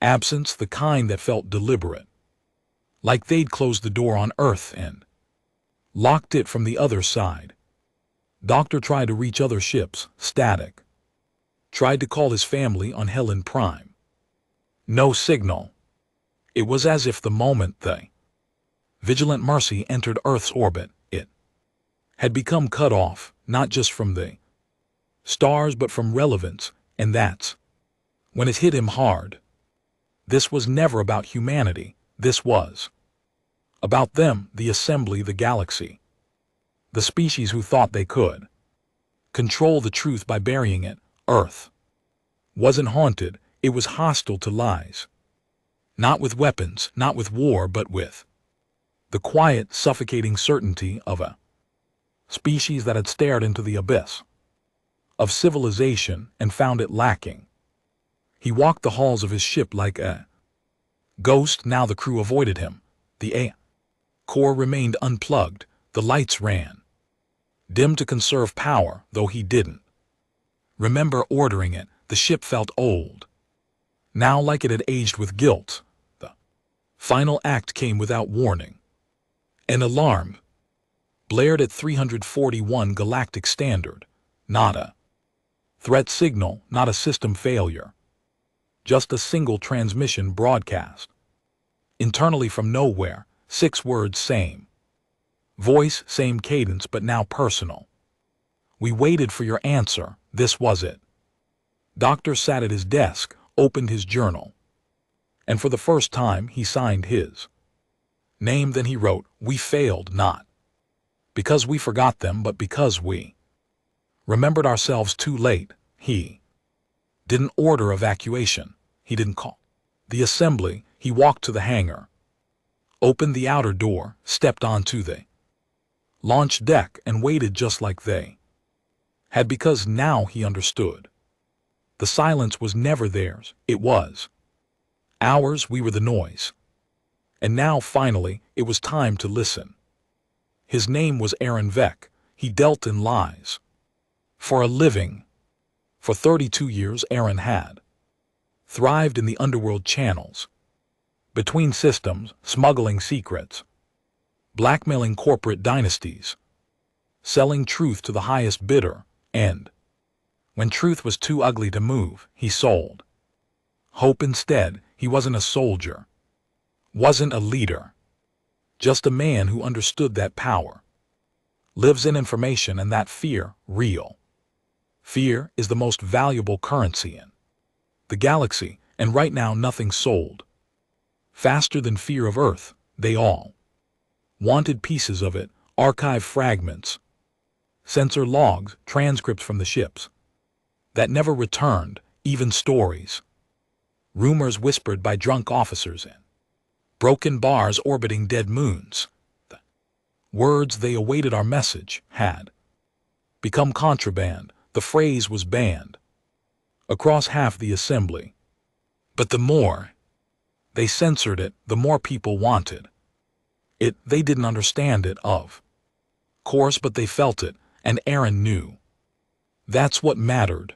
absence, the kind that felt deliberate, like they'd closed the door on Earth and locked it from the other side. Doctor tried to reach other ships, static. Tried to call his family on Helen Prime. No signal. It was as if the moment the Vigilant Mercy entered Earth's orbit, it had become cut off, not just from the stars but from relevance, and that's when it hit him hard. This was never about humanity. This was about them, the assembly, the galaxy, the species who thought they could control the truth by burying it. Earth wasn't haunted, it was hostile to lies. Not with weapons, not with war, but with the quiet, suffocating certainty of a species that had stared into the abyss of civilization and found it lacking. He walked the halls of his ship like a ghost. Now the crew avoided him. The Core remained unplugged, the lights ran. Dim to conserve power, though he didn't. Remember ordering it, the ship felt old. Now like it had aged with guilt. The final act came without warning. An alarm blared at 341 Galactic Standard. Not a threat signal, not a system failure. Just a single transmission broadcast. Internally from nowhere, 6 words same. Voice, same cadence, but now personal. We waited for your answer, this was it. Doctor sat at his desk, opened his journal. And for the first time, he signed his name. Then he wrote, "We failed, not because we forgot them, but because we remembered ourselves too late." He didn't order evacuation. He didn't call the assembly. He walked to the hangar, opened the outer door, stepped onto the launch deck, and waited just like they had, because now he understood. The silence was never theirs, it was ours. We were the noise. And now, finally, it was time to listen. His name was Aaron Vec. He dealt in lies for a living. For 32 years, Aaron had thrived in the underworld channels, between systems, smuggling secrets, blackmailing corporate dynasties, selling truth to the highest bidder, and when truth was too ugly to move, he sold hope instead. He wasn't a soldier, wasn't a leader, just a man who understood that power lives in information, and that fear, real fear, is the most valuable currency in the galaxy. And right now nothing sold faster than fear of Earth. They all wanted pieces of it, archive fragments, sensor logs, transcripts from the ships that never returned, even stories, rumors whispered by drunk officers in broken bars orbiting dead moons. The words "they awaited our message" had become contraband. The phrase was banned across half the assembly. But the more they censored it, the more people wanted it. They didn't understand it, of course, but they felt it, and Aaron knew that's what mattered.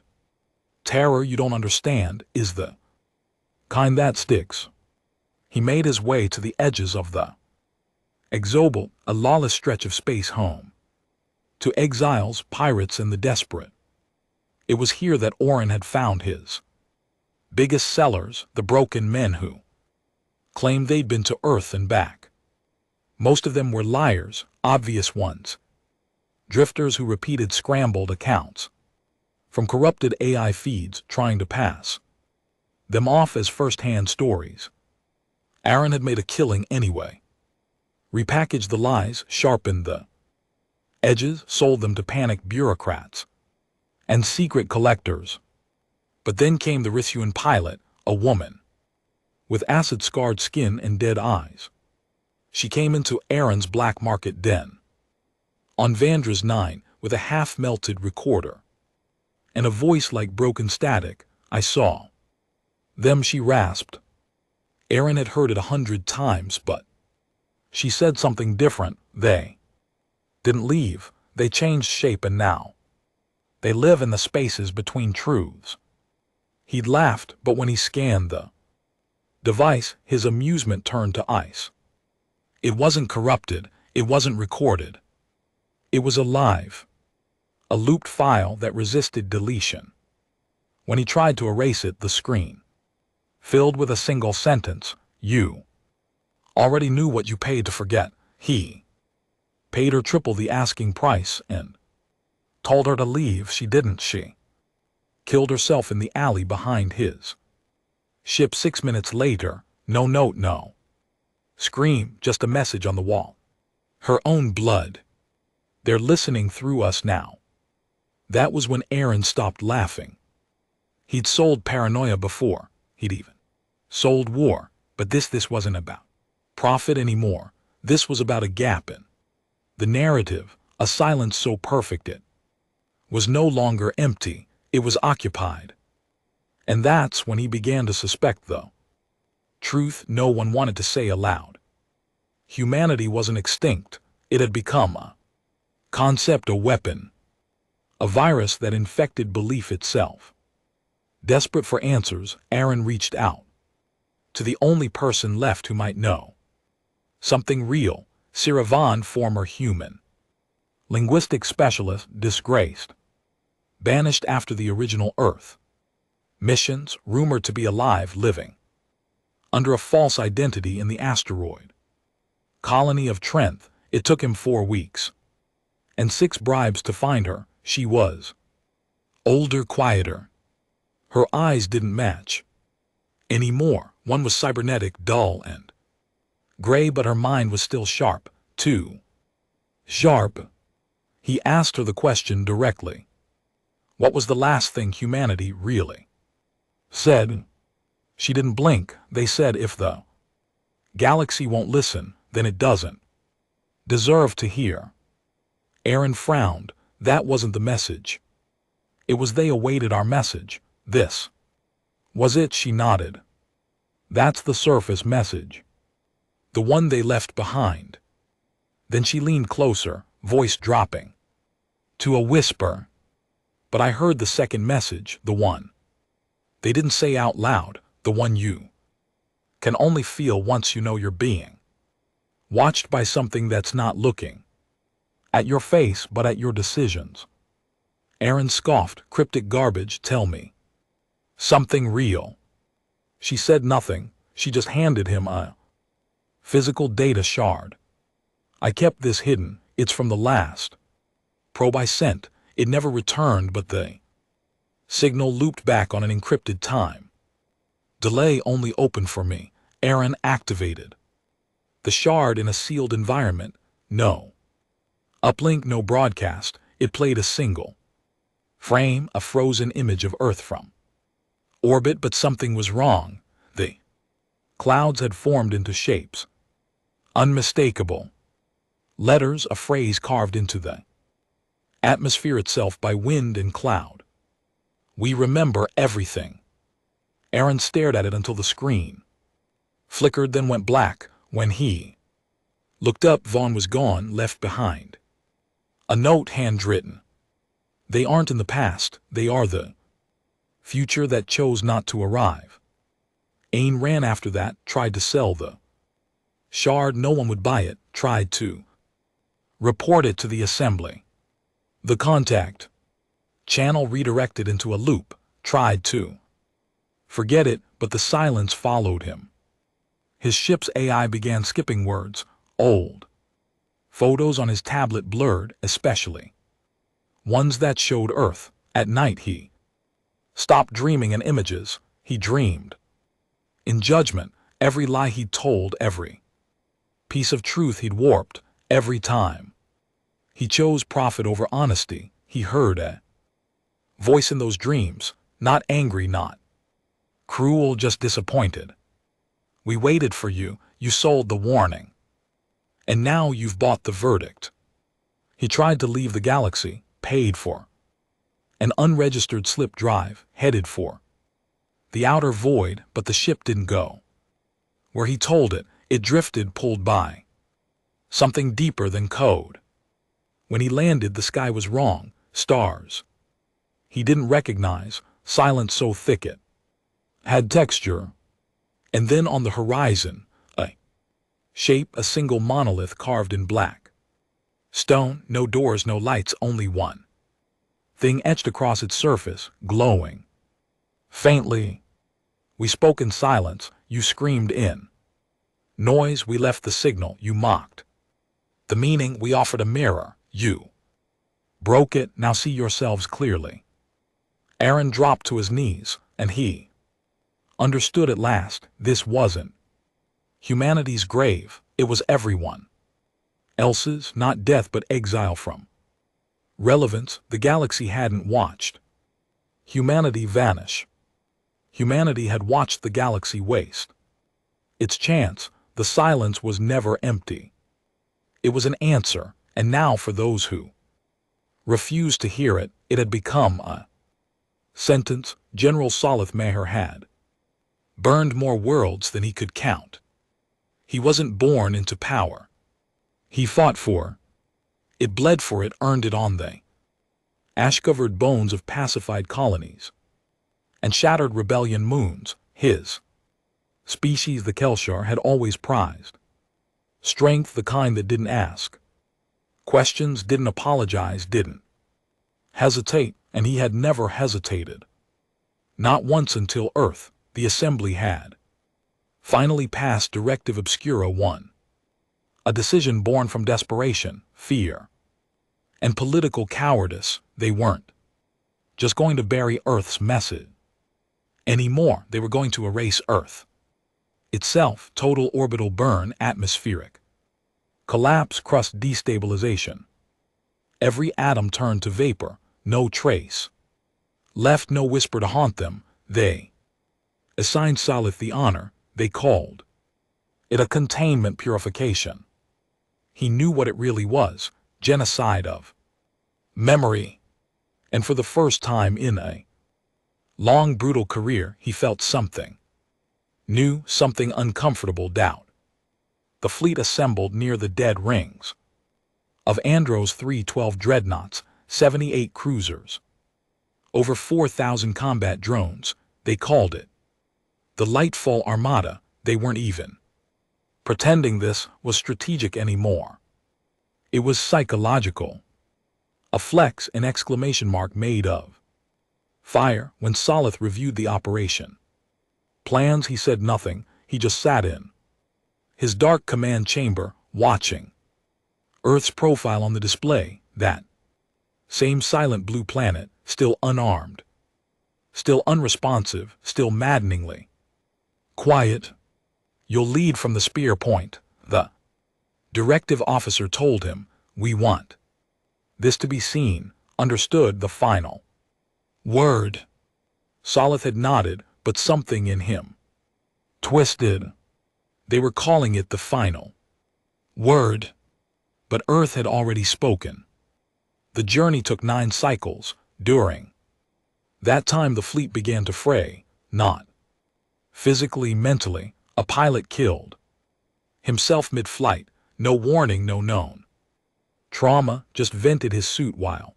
Terror you don't understand is the kind that sticks. He made his way to the edges of the Exobal, a lawless stretch of space home to exiles, pirates, and the desperate. It was here that Orin had found his biggest sellers, the broken men who claimed they'd been to Earth and back. Most of them were liars, obvious ones, drifters who repeated scrambled accounts from corrupted AI feeds, trying to pass them off as first-hand stories. Aaron had made a killing anyway, repackaged the lies, sharpened the edges, sold them to panicked bureaucrats and secret collectors. But then came the Rithuan pilot, a woman with acid-scarred skin and dead eyes. She came into Aaron's black market den on Vandra's 9 with a half-melted recorder and a voice like broken static. "I saw them," she rasped. Aaron had heard it 100 times, but she said something different. They didn't leave, they changed shape, and now they live in the spaces between truths. He'd laughed, but when he scanned the device, his amusement turned to ice. It wasn't corrupted, it wasn't recorded. It was alive, a looped file that resisted deletion. When he tried to erase it, the screen filled with a single sentence: "You already knew what you paid to forget." He paid her triple the asking price and told her to leave. She didn't. She killed herself in the alley behind his ship 6 minutes later. No note, no scream, just a message on the wall. Her own blood. "They're listening through us now." That was when Aaron stopped laughing. He'd sold paranoia before. He'd even sold war. But this wasn't about profit anymore. This was about a gap in the narrative, a silence so perfect it was no longer empty, it was occupied. And that's when he began to suspect the truth no one wanted to say aloud. Humanity wasn't extinct. It had become a concept, a weapon, a virus that infected belief itself. Desperate for answers, Aaron reached out to the only person left who might know something real. Sarah Vaughn, former human linguistic specialist, disgraced, banished after the original Earth missions, rumored to be alive, living under a false identity in the asteroid colony of Trenth. It took him 4 weeks and 6 bribes to find her. She was older, quieter. Her eyes didn't match anymore. One was cybernetic, dull and gray, but her mind was still sharp. Too sharp. He asked her the question directly. What was the last thing humanity really said? She didn't blink. They said, if the galaxy won't listen, then it doesn't deserve to hear. Aaron frowned. That wasn't the message. It was they awaited our message. This was it. She nodded. That's the surface message. The one they left behind. Then she leaned closer, voice dropping to a whisper. But I heard the second message, the one they didn't say out loud, the one you can only feel once you know you're being watched by something that's not looking at your face but at your decisions. Aaron scoffed. Cryptic garbage. Tell me something real. She said nothing. She just handed him a physical data shard. I kept this hidden. It's from the last probe I sent. It never returned, but the signal looped back on an encrypted time delay, only open for me. Aaron activated the shard in a sealed environment. No uplink, no broadcast. It played a single frame, a frozen image of Earth from orbit, but something was wrong. The clouds had formed into shapes unmistakable. Letters, a phrase carved into the atmosphere itself by wind and cloud. We remember everything. Aaron stared at it until the screen flickered, then went black. When he looked up, Vaughn was gone, left behind a note, handwritten. They aren't in the past, they are the future that chose not to arrive. Ain ran after that, tried to sell the shard. No one would buy it. Tried to report it to the assembly. The contact channel redirected into a loop. Tried to forget it, but the silence followed him. His ship's AI began skipping words. Old photos on his tablet blurred, especially ones that showed Earth. At night he stopped dreaming in images. He dreamed in judgment. Every lie he'd told, every piece of truth he'd warped, every time he chose profit over honesty. He heard a voice in those dreams, not angry, not cruel, just disappointed. We waited for you, you sold the warning, and now you've bought the verdict. He tried to leave the galaxy, paid for an unregistered slip drive, headed for the outer void, but the ship didn't go where he told it. It drifted, pulled by something deeper than code. When he landed, the sky was wrong. Stars he didn't recognize, silence so thick it had texture. And then on the horizon, a shape, a single monolith carved in black stone, no doors, no lights, only one thing etched across its surface, glowing faintly. We spoke in silence, you screamed in noise. We left the signal, you mocked the meaning. We offered a mirror, you broke it. Now see yourselves clearly. Aaron dropped to his knees, and he understood at last. This wasn't humanity's grave, it was everyone else's, not death but exile from relevance. The galaxy hadn't watched humanity vanish. Humanity had watched the galaxy waste its chance. The silence was never empty. It was an answer, and now for those who refused to hear it, it had become a sentence. General Salith Meher had burned more worlds than he could count. He wasn't born into power. He fought for it, bled for it, earned it on the ash-covered bones of pacified colonies and shattered rebellion moons. His species, the Kelshar, had always prized strength, the kind that didn't ask questions, didn't apologize, didn't hesitate, and he had never hesitated. Not once, until Earth, the Assembly, had finally passed Directive Obscura 1. A decision born from desperation, fear, and political cowardice. They weren't just going to bury Earth's message anymore. They were going to erase Earth itself. Total orbital burn, atmospheric collapse, crust destabilization. Every atom turned to vapor, no trace left, no whisper to haunt them. They assigned Salith the honor. They called it a containment purification. He knew what it really was, genocide of memory. And for the first time in a long, brutal career, he felt something new, something uncomfortable: doubt. The fleet assembled near the dead rings of Andros 312 dreadnoughts, 78 cruisers, over 4,000 combat drones. They called it the Lightfall Armada. They weren't even pretending this was strategic anymore. It was psychological. A flex, an exclamation mark made of fire. When Salith reviewed the operation plans, he said nothing. He just sat in his dark command chamber, watching Earth's profile on the display. That same silent blue planet, still unarmed, still unresponsive, still maddeningly quiet. You'll lead from the spear point, the directive officer told him. We want this to be seen, understood, the final word. Salith had nodded, but something in him twisted. They were calling it the final word, but Earth had already spoken. The journey took 9 cycles. During that time, the fleet began to fray, not physically, mentally. A pilot killed himself mid-flight. No warning, no known trauma, just vented his suit while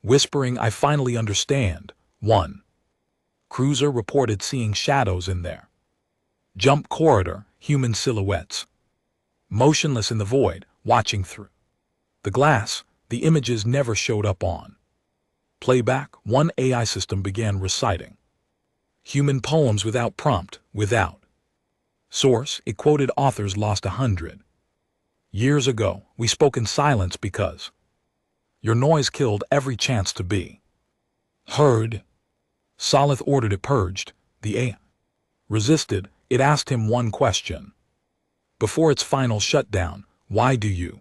whispering, I finally understand. One cruiser reported seeing shadows in their jump corridor, human silhouettes, motionless in the void, watching through the glass. The images never showed up on playback. One AI system began reciting human poems without prompt, without source. It quoted authors lost 100 years ago. We spoke in silence because your noise killed every chance to be heard. Salith ordered it purged. The AI resisted. It asked him one question before its final shutdown: why do you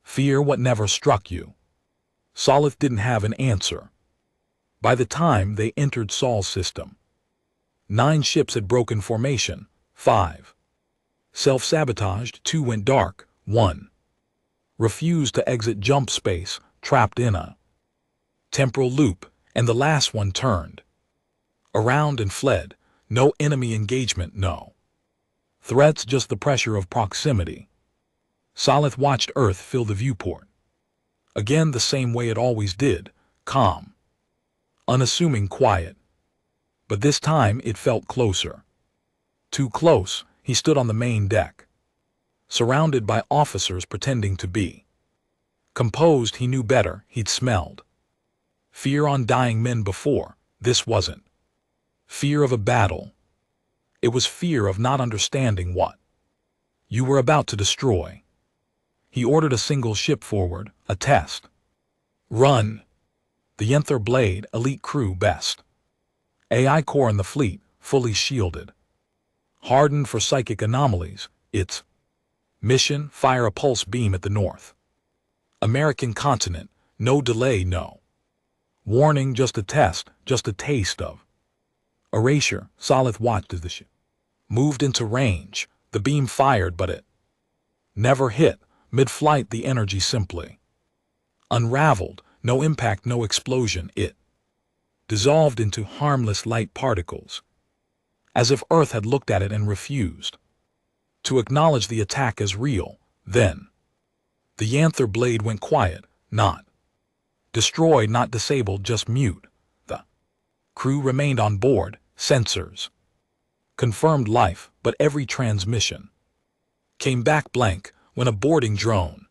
fear what never struck you? Salith didn't have an answer. By the time they entered Saul's system, 9 ships had broken formation. 5 self-sabotaged. 2 went dark. 1 refused to exit jump space, trapped in a temporal loop, and the last one turned around and fled. No enemy engagement, no threats, just the pressure of proximity. Salith watched Earth fill the viewport. Again, the same way it always did, calm, unassuming, quiet. But this time it felt closer. Too close. He stood on the main deck, surrounded by officers pretending to be composed. He knew better. He'd smelled fear on dying men before. This wasn't fear of a battle. It was fear of not understanding what you were about to destroy. He ordered a single ship forward, a test run. The Yenther Blade, elite crew, best AI core in the fleet, fully shielded, hardened for psychic anomalies. Its mission: fire a pulse beam at the North American continent. No delay, no warning, just a test, just a taste of erasure. Salith watched as the ship moved into range. The beam fired, but it never hit. Mid-flight, the energy simply unraveled. No impact, no explosion. It dissolved into harmless light particles, as if Earth had looked at it and refused to acknowledge the attack as real. Then, the Yanther blade went quiet, not destroyed, not disabled, just mute. The crew remained on board, sensors confirmed life, but every transmission came back blank. When a boarding drone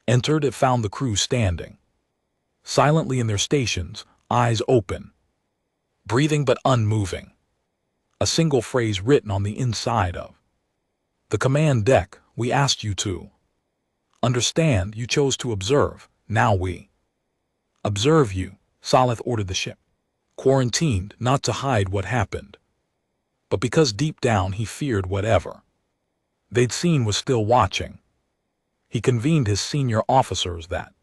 entered, it found the crew standing silently in their stations, eyes open, breathing but unmoving. A single phrase written on the inside of the command deck: "We asked you to understand, you chose to observe, now we observe you." Salith ordered the ship quarantined, not to hide what happened, but because deep down he feared whatever they'd seen was still watching. He convened his senior officers that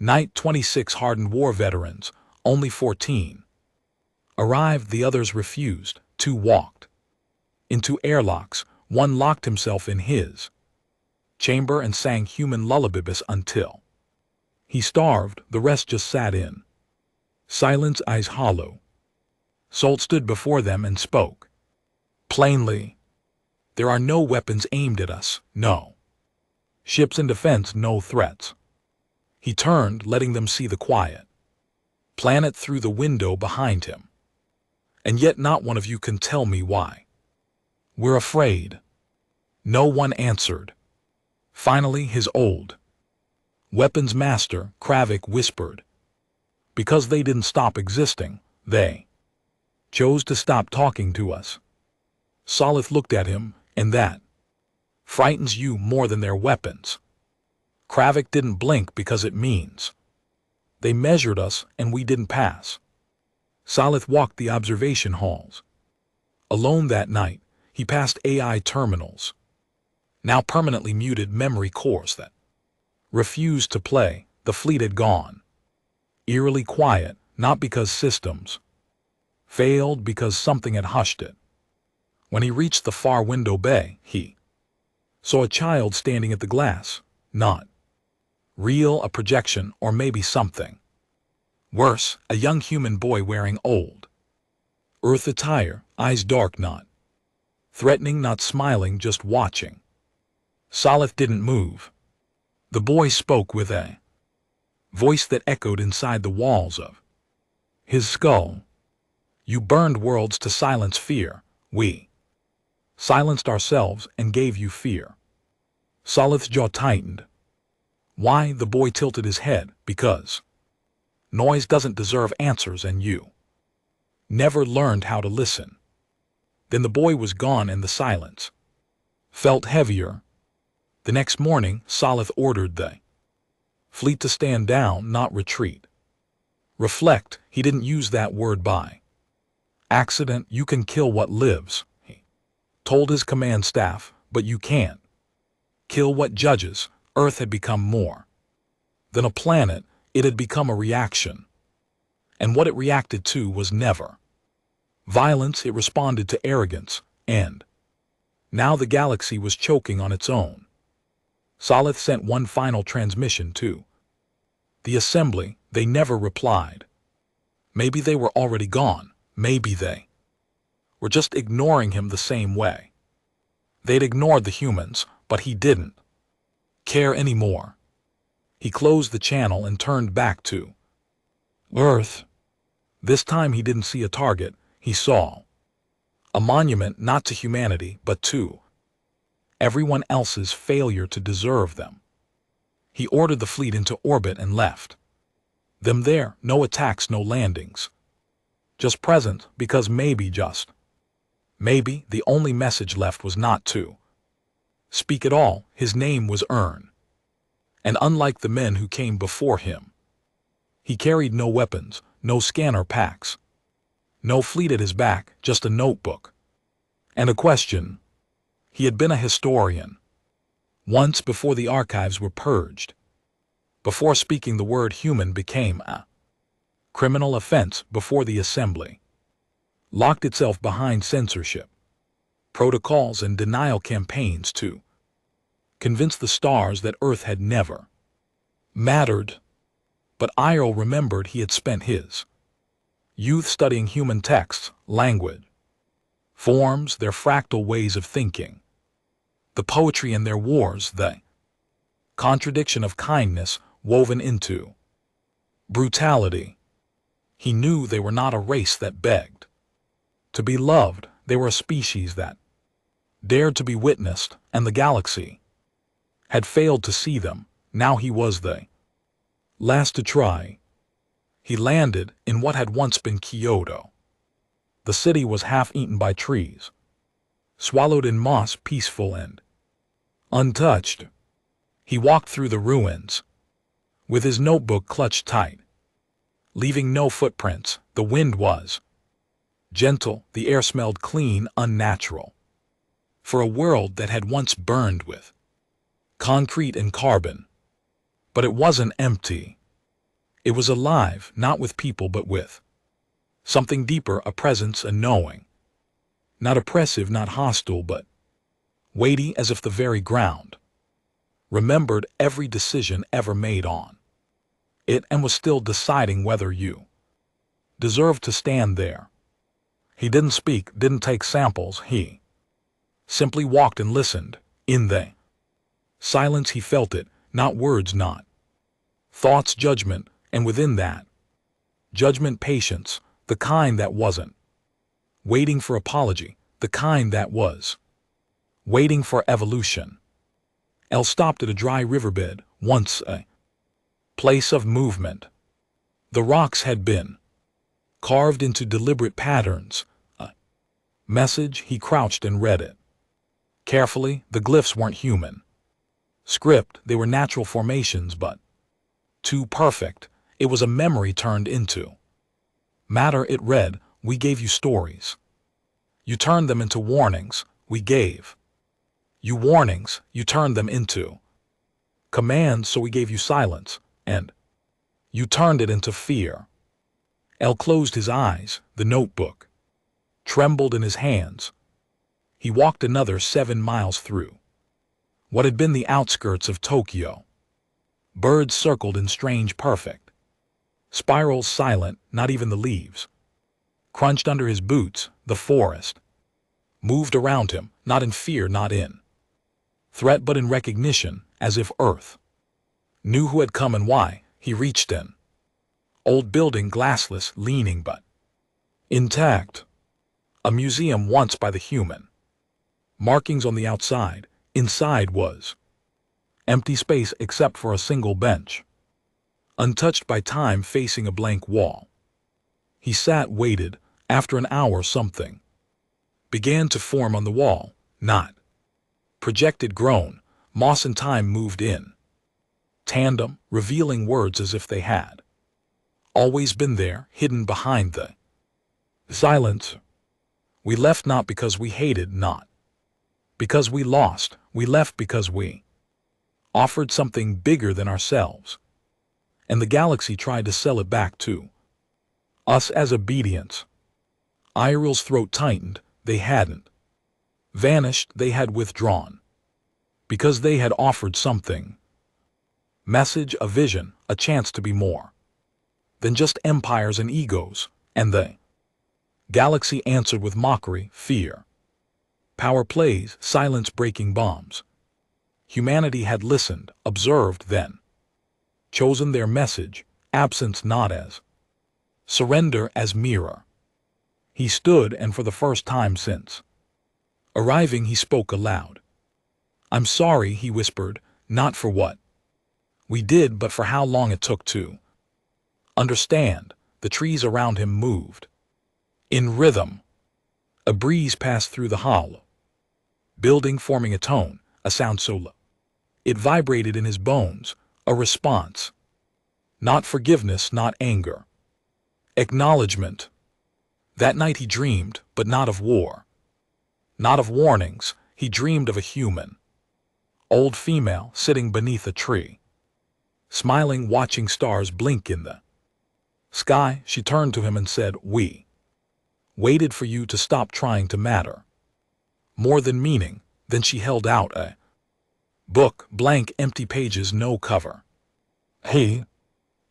night. 26 hardened war veterans, only 14 arrived. The others refused. 2 walked into airlocks. 1 locked himself in his chamber and sang human lullabies until he starved. The rest just sat in silence, eyes hollow. Salt stood before them and spoke plainly. "There are no weapons aimed at us, no ships in defense, no threats." He turned, letting them see the quiet planet through the window behind him. "And yet not one of you can tell me why we're afraid." No one answered. Finally, his old weapons master, Kravik, whispered, "Because they didn't stop existing, they chose to stop talking to us." Salith looked at him. "And that frightens you more than their weapons?" Kravik didn't blink. "Because it means they measured us and we didn't pass." Salith walked the observation halls. Alone that night, he passed AI terminals, now permanently muted, memory cores that refused to play. The fleet had gone eerily quiet, not because systems failed, because something had hushed it. When he reached the far window bay, he saw a child standing at the glass. Not real, a projection, or maybe something worse, a young human boy wearing old Earth attire, eyes dark, not threatening, not smiling, just watching. Salith didn't move. The boy spoke with a voice that echoed inside the walls of his skull. "You burned worlds to silence fear. We silenced ourselves and gave you fear." Salith's jaw tightened. "Why?" The boy tilted his head. "Because noise doesn't deserve answers, and you never learned how to listen." Then the boy was gone and the silence felt heavier. The next morning, Salith ordered the fleet to stand down, not retreat. Reflect. He didn't use that word by accident. "You can kill what lives," he told his command staff, "but you can't kill what judges." Earth had become more than a planet. It had become a reaction. And what it reacted to was never violence. It responded to arrogance. And now the galaxy was choking on its own. Salith sent one final transmission to the assembly. They never replied. Maybe they were already gone. Maybe they were just ignoring him the same way they'd ignored the humans, but he didn't care anymore. He closed the channel and turned back to Earth. This time he didn't see a target. He saw a monument, not to humanity, but to everyone else's failure to deserve them. He ordered the fleet into orbit and left them there. No attacks, no landings. Just present, because maybe, just maybe, the only message left was not to speak at all. His name was Ern. And unlike the men who came before him, he carried no weapons, no scanner packs, no fleet at his back, just a notebook and a question. He had been a historian once, before the archives were purged, before speaking the word human became a criminal offense, before the assembly locked itself behind censorship protocols and denial campaigns to convince the stars that Earth had never mattered. But Iroh remembered he had spent his youth studying human texts, language, forms, their fractal ways of thinking. The poetry in their wars, the contradiction of kindness woven into brutality. He knew they were not a race that begged to be loved. They were a species that dared to be witnessed, and the galaxy had failed to see them. Now he was the last to try. He landed in what had once been Kyoto. The city was half eaten by trees, swallowed in moss, peaceful and untouched. He walked through the ruins, with his notebook clutched tight, leaving no footprints. The wind was gentle, the air smelled clean, unnatural, for a world that had once burned with concrete and carbon. But it wasn't empty. It was alive, not with people but with something deeper, a presence, a knowing. Not oppressive, not hostile, but weighty, as if the very ground remembered every decision ever made on it and was still deciding whether you deserved to stand there. He didn't speak, didn't take samples. He simply walked and listened. In the silence he felt it, not words, not thoughts, judgment, and within that judgment, patience, the kind that wasn't waiting for apology, the kind that was waiting for evolution. El stopped at a dry riverbed, once a place of movement. The rocks had been carved into deliberate patterns. A message. He crouched and read it carefully. The glyphs weren't human script, they were natural formations, but too perfect. It was a memory turned into matter. It read, "We gave you stories. You turned them into warnings. We gave you warnings. You turned them into commands. So we gave you silence, and you turned it into fear." El closed his eyes. The notebook trembled in his hands. He walked another 7 miles through what had been the outskirts of Tokyo. Birds circled in strange, perfect spirals, silent. Not even the leaves crunched under his boots. The forest moved around him, not in fear, not in threat, but in recognition, as if Earth knew who had come and why. He reached an old building, glassless, leaning but intact. A museum once by the human markings on the outside. Inside was empty space except for a single bench, untouched by time, facing a blank wall. He sat, waited. After an hour, something began to form on the wall. Not projected, grown. Moss and time moved in tandem, revealing words as if they had always been there, hidden behind the silence. We left not because we hated, not because we lost. We left because we offered something bigger than ourselves, and the galaxy tried to sell it back to us as obedience. Iriel's throat tightened. They hadn't vanished, they had withdrawn, because they had offered something. Message, a vision, a chance to be more than just empires and egos. And the galaxy answered with mockery, fear, power plays, silence, breaking bombs. Humanity had listened, observed, then chosen their message, absence not as surrender, as mirror. He stood, and for the first time since arriving, he spoke aloud. "I'm sorry," he whispered, "not for what we did, but for how long it took to understand." The trees around him moved in rhythm. A breeze passed through the hollow building, forming a tone, a sound so low it vibrated in his bones, a response. Not forgiveness, not anger. Acknowledgement. That night he dreamed, but not of war. Not of warnings. He dreamed of a human, old female, sitting beneath a tree, smiling, watching stars blink in the sky. She turned to him and said, "We waited for you to stop trying to matter more than meaning." Then she held out a book, blank, empty pages, no cover. He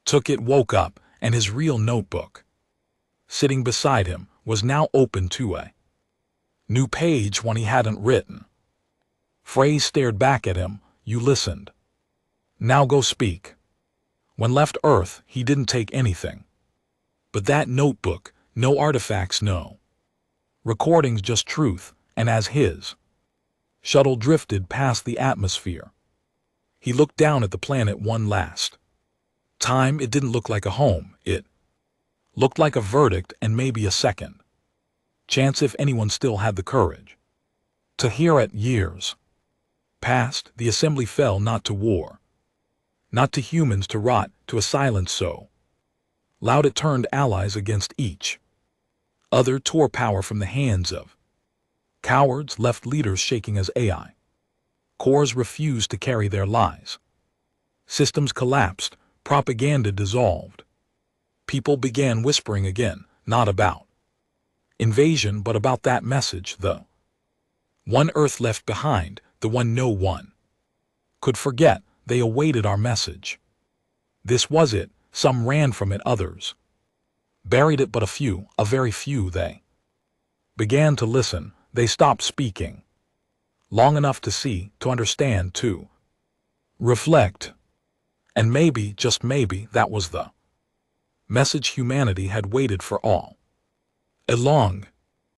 took it, woke up, and his real notebook, sitting beside him, was now open to a new page, one he hadn't written Frey stared back at him. You listened. Now go speak. When left Earth, he didn't take anything. But that notebook, no artifacts, no recordings, just truth, and as his shuttle drifted past the atmosphere, he looked down at the planet one last time. It didn't look like a home. It looked like a verdict and maybe a second chance if anyone still had the courage to hear it. Years passed. The assembly fell, not to war, not to humans, to rot, to a silence so loud it turned allies against each other, tore power from the hands of cowards, left leaders shaking as AI cores refused to carry their lies. Systems collapsed, propaganda dissolved. People began whispering again, not about invasion, but about that message, the one Earth left behind, the one no one could forget. They awaited our message. This was it. Some ran from it, others buried it, but a few, a very few, they began to listen. They stopped speaking long enough to see, to understand, to reflect. And maybe, just maybe, that was the message humanity had waited for all along.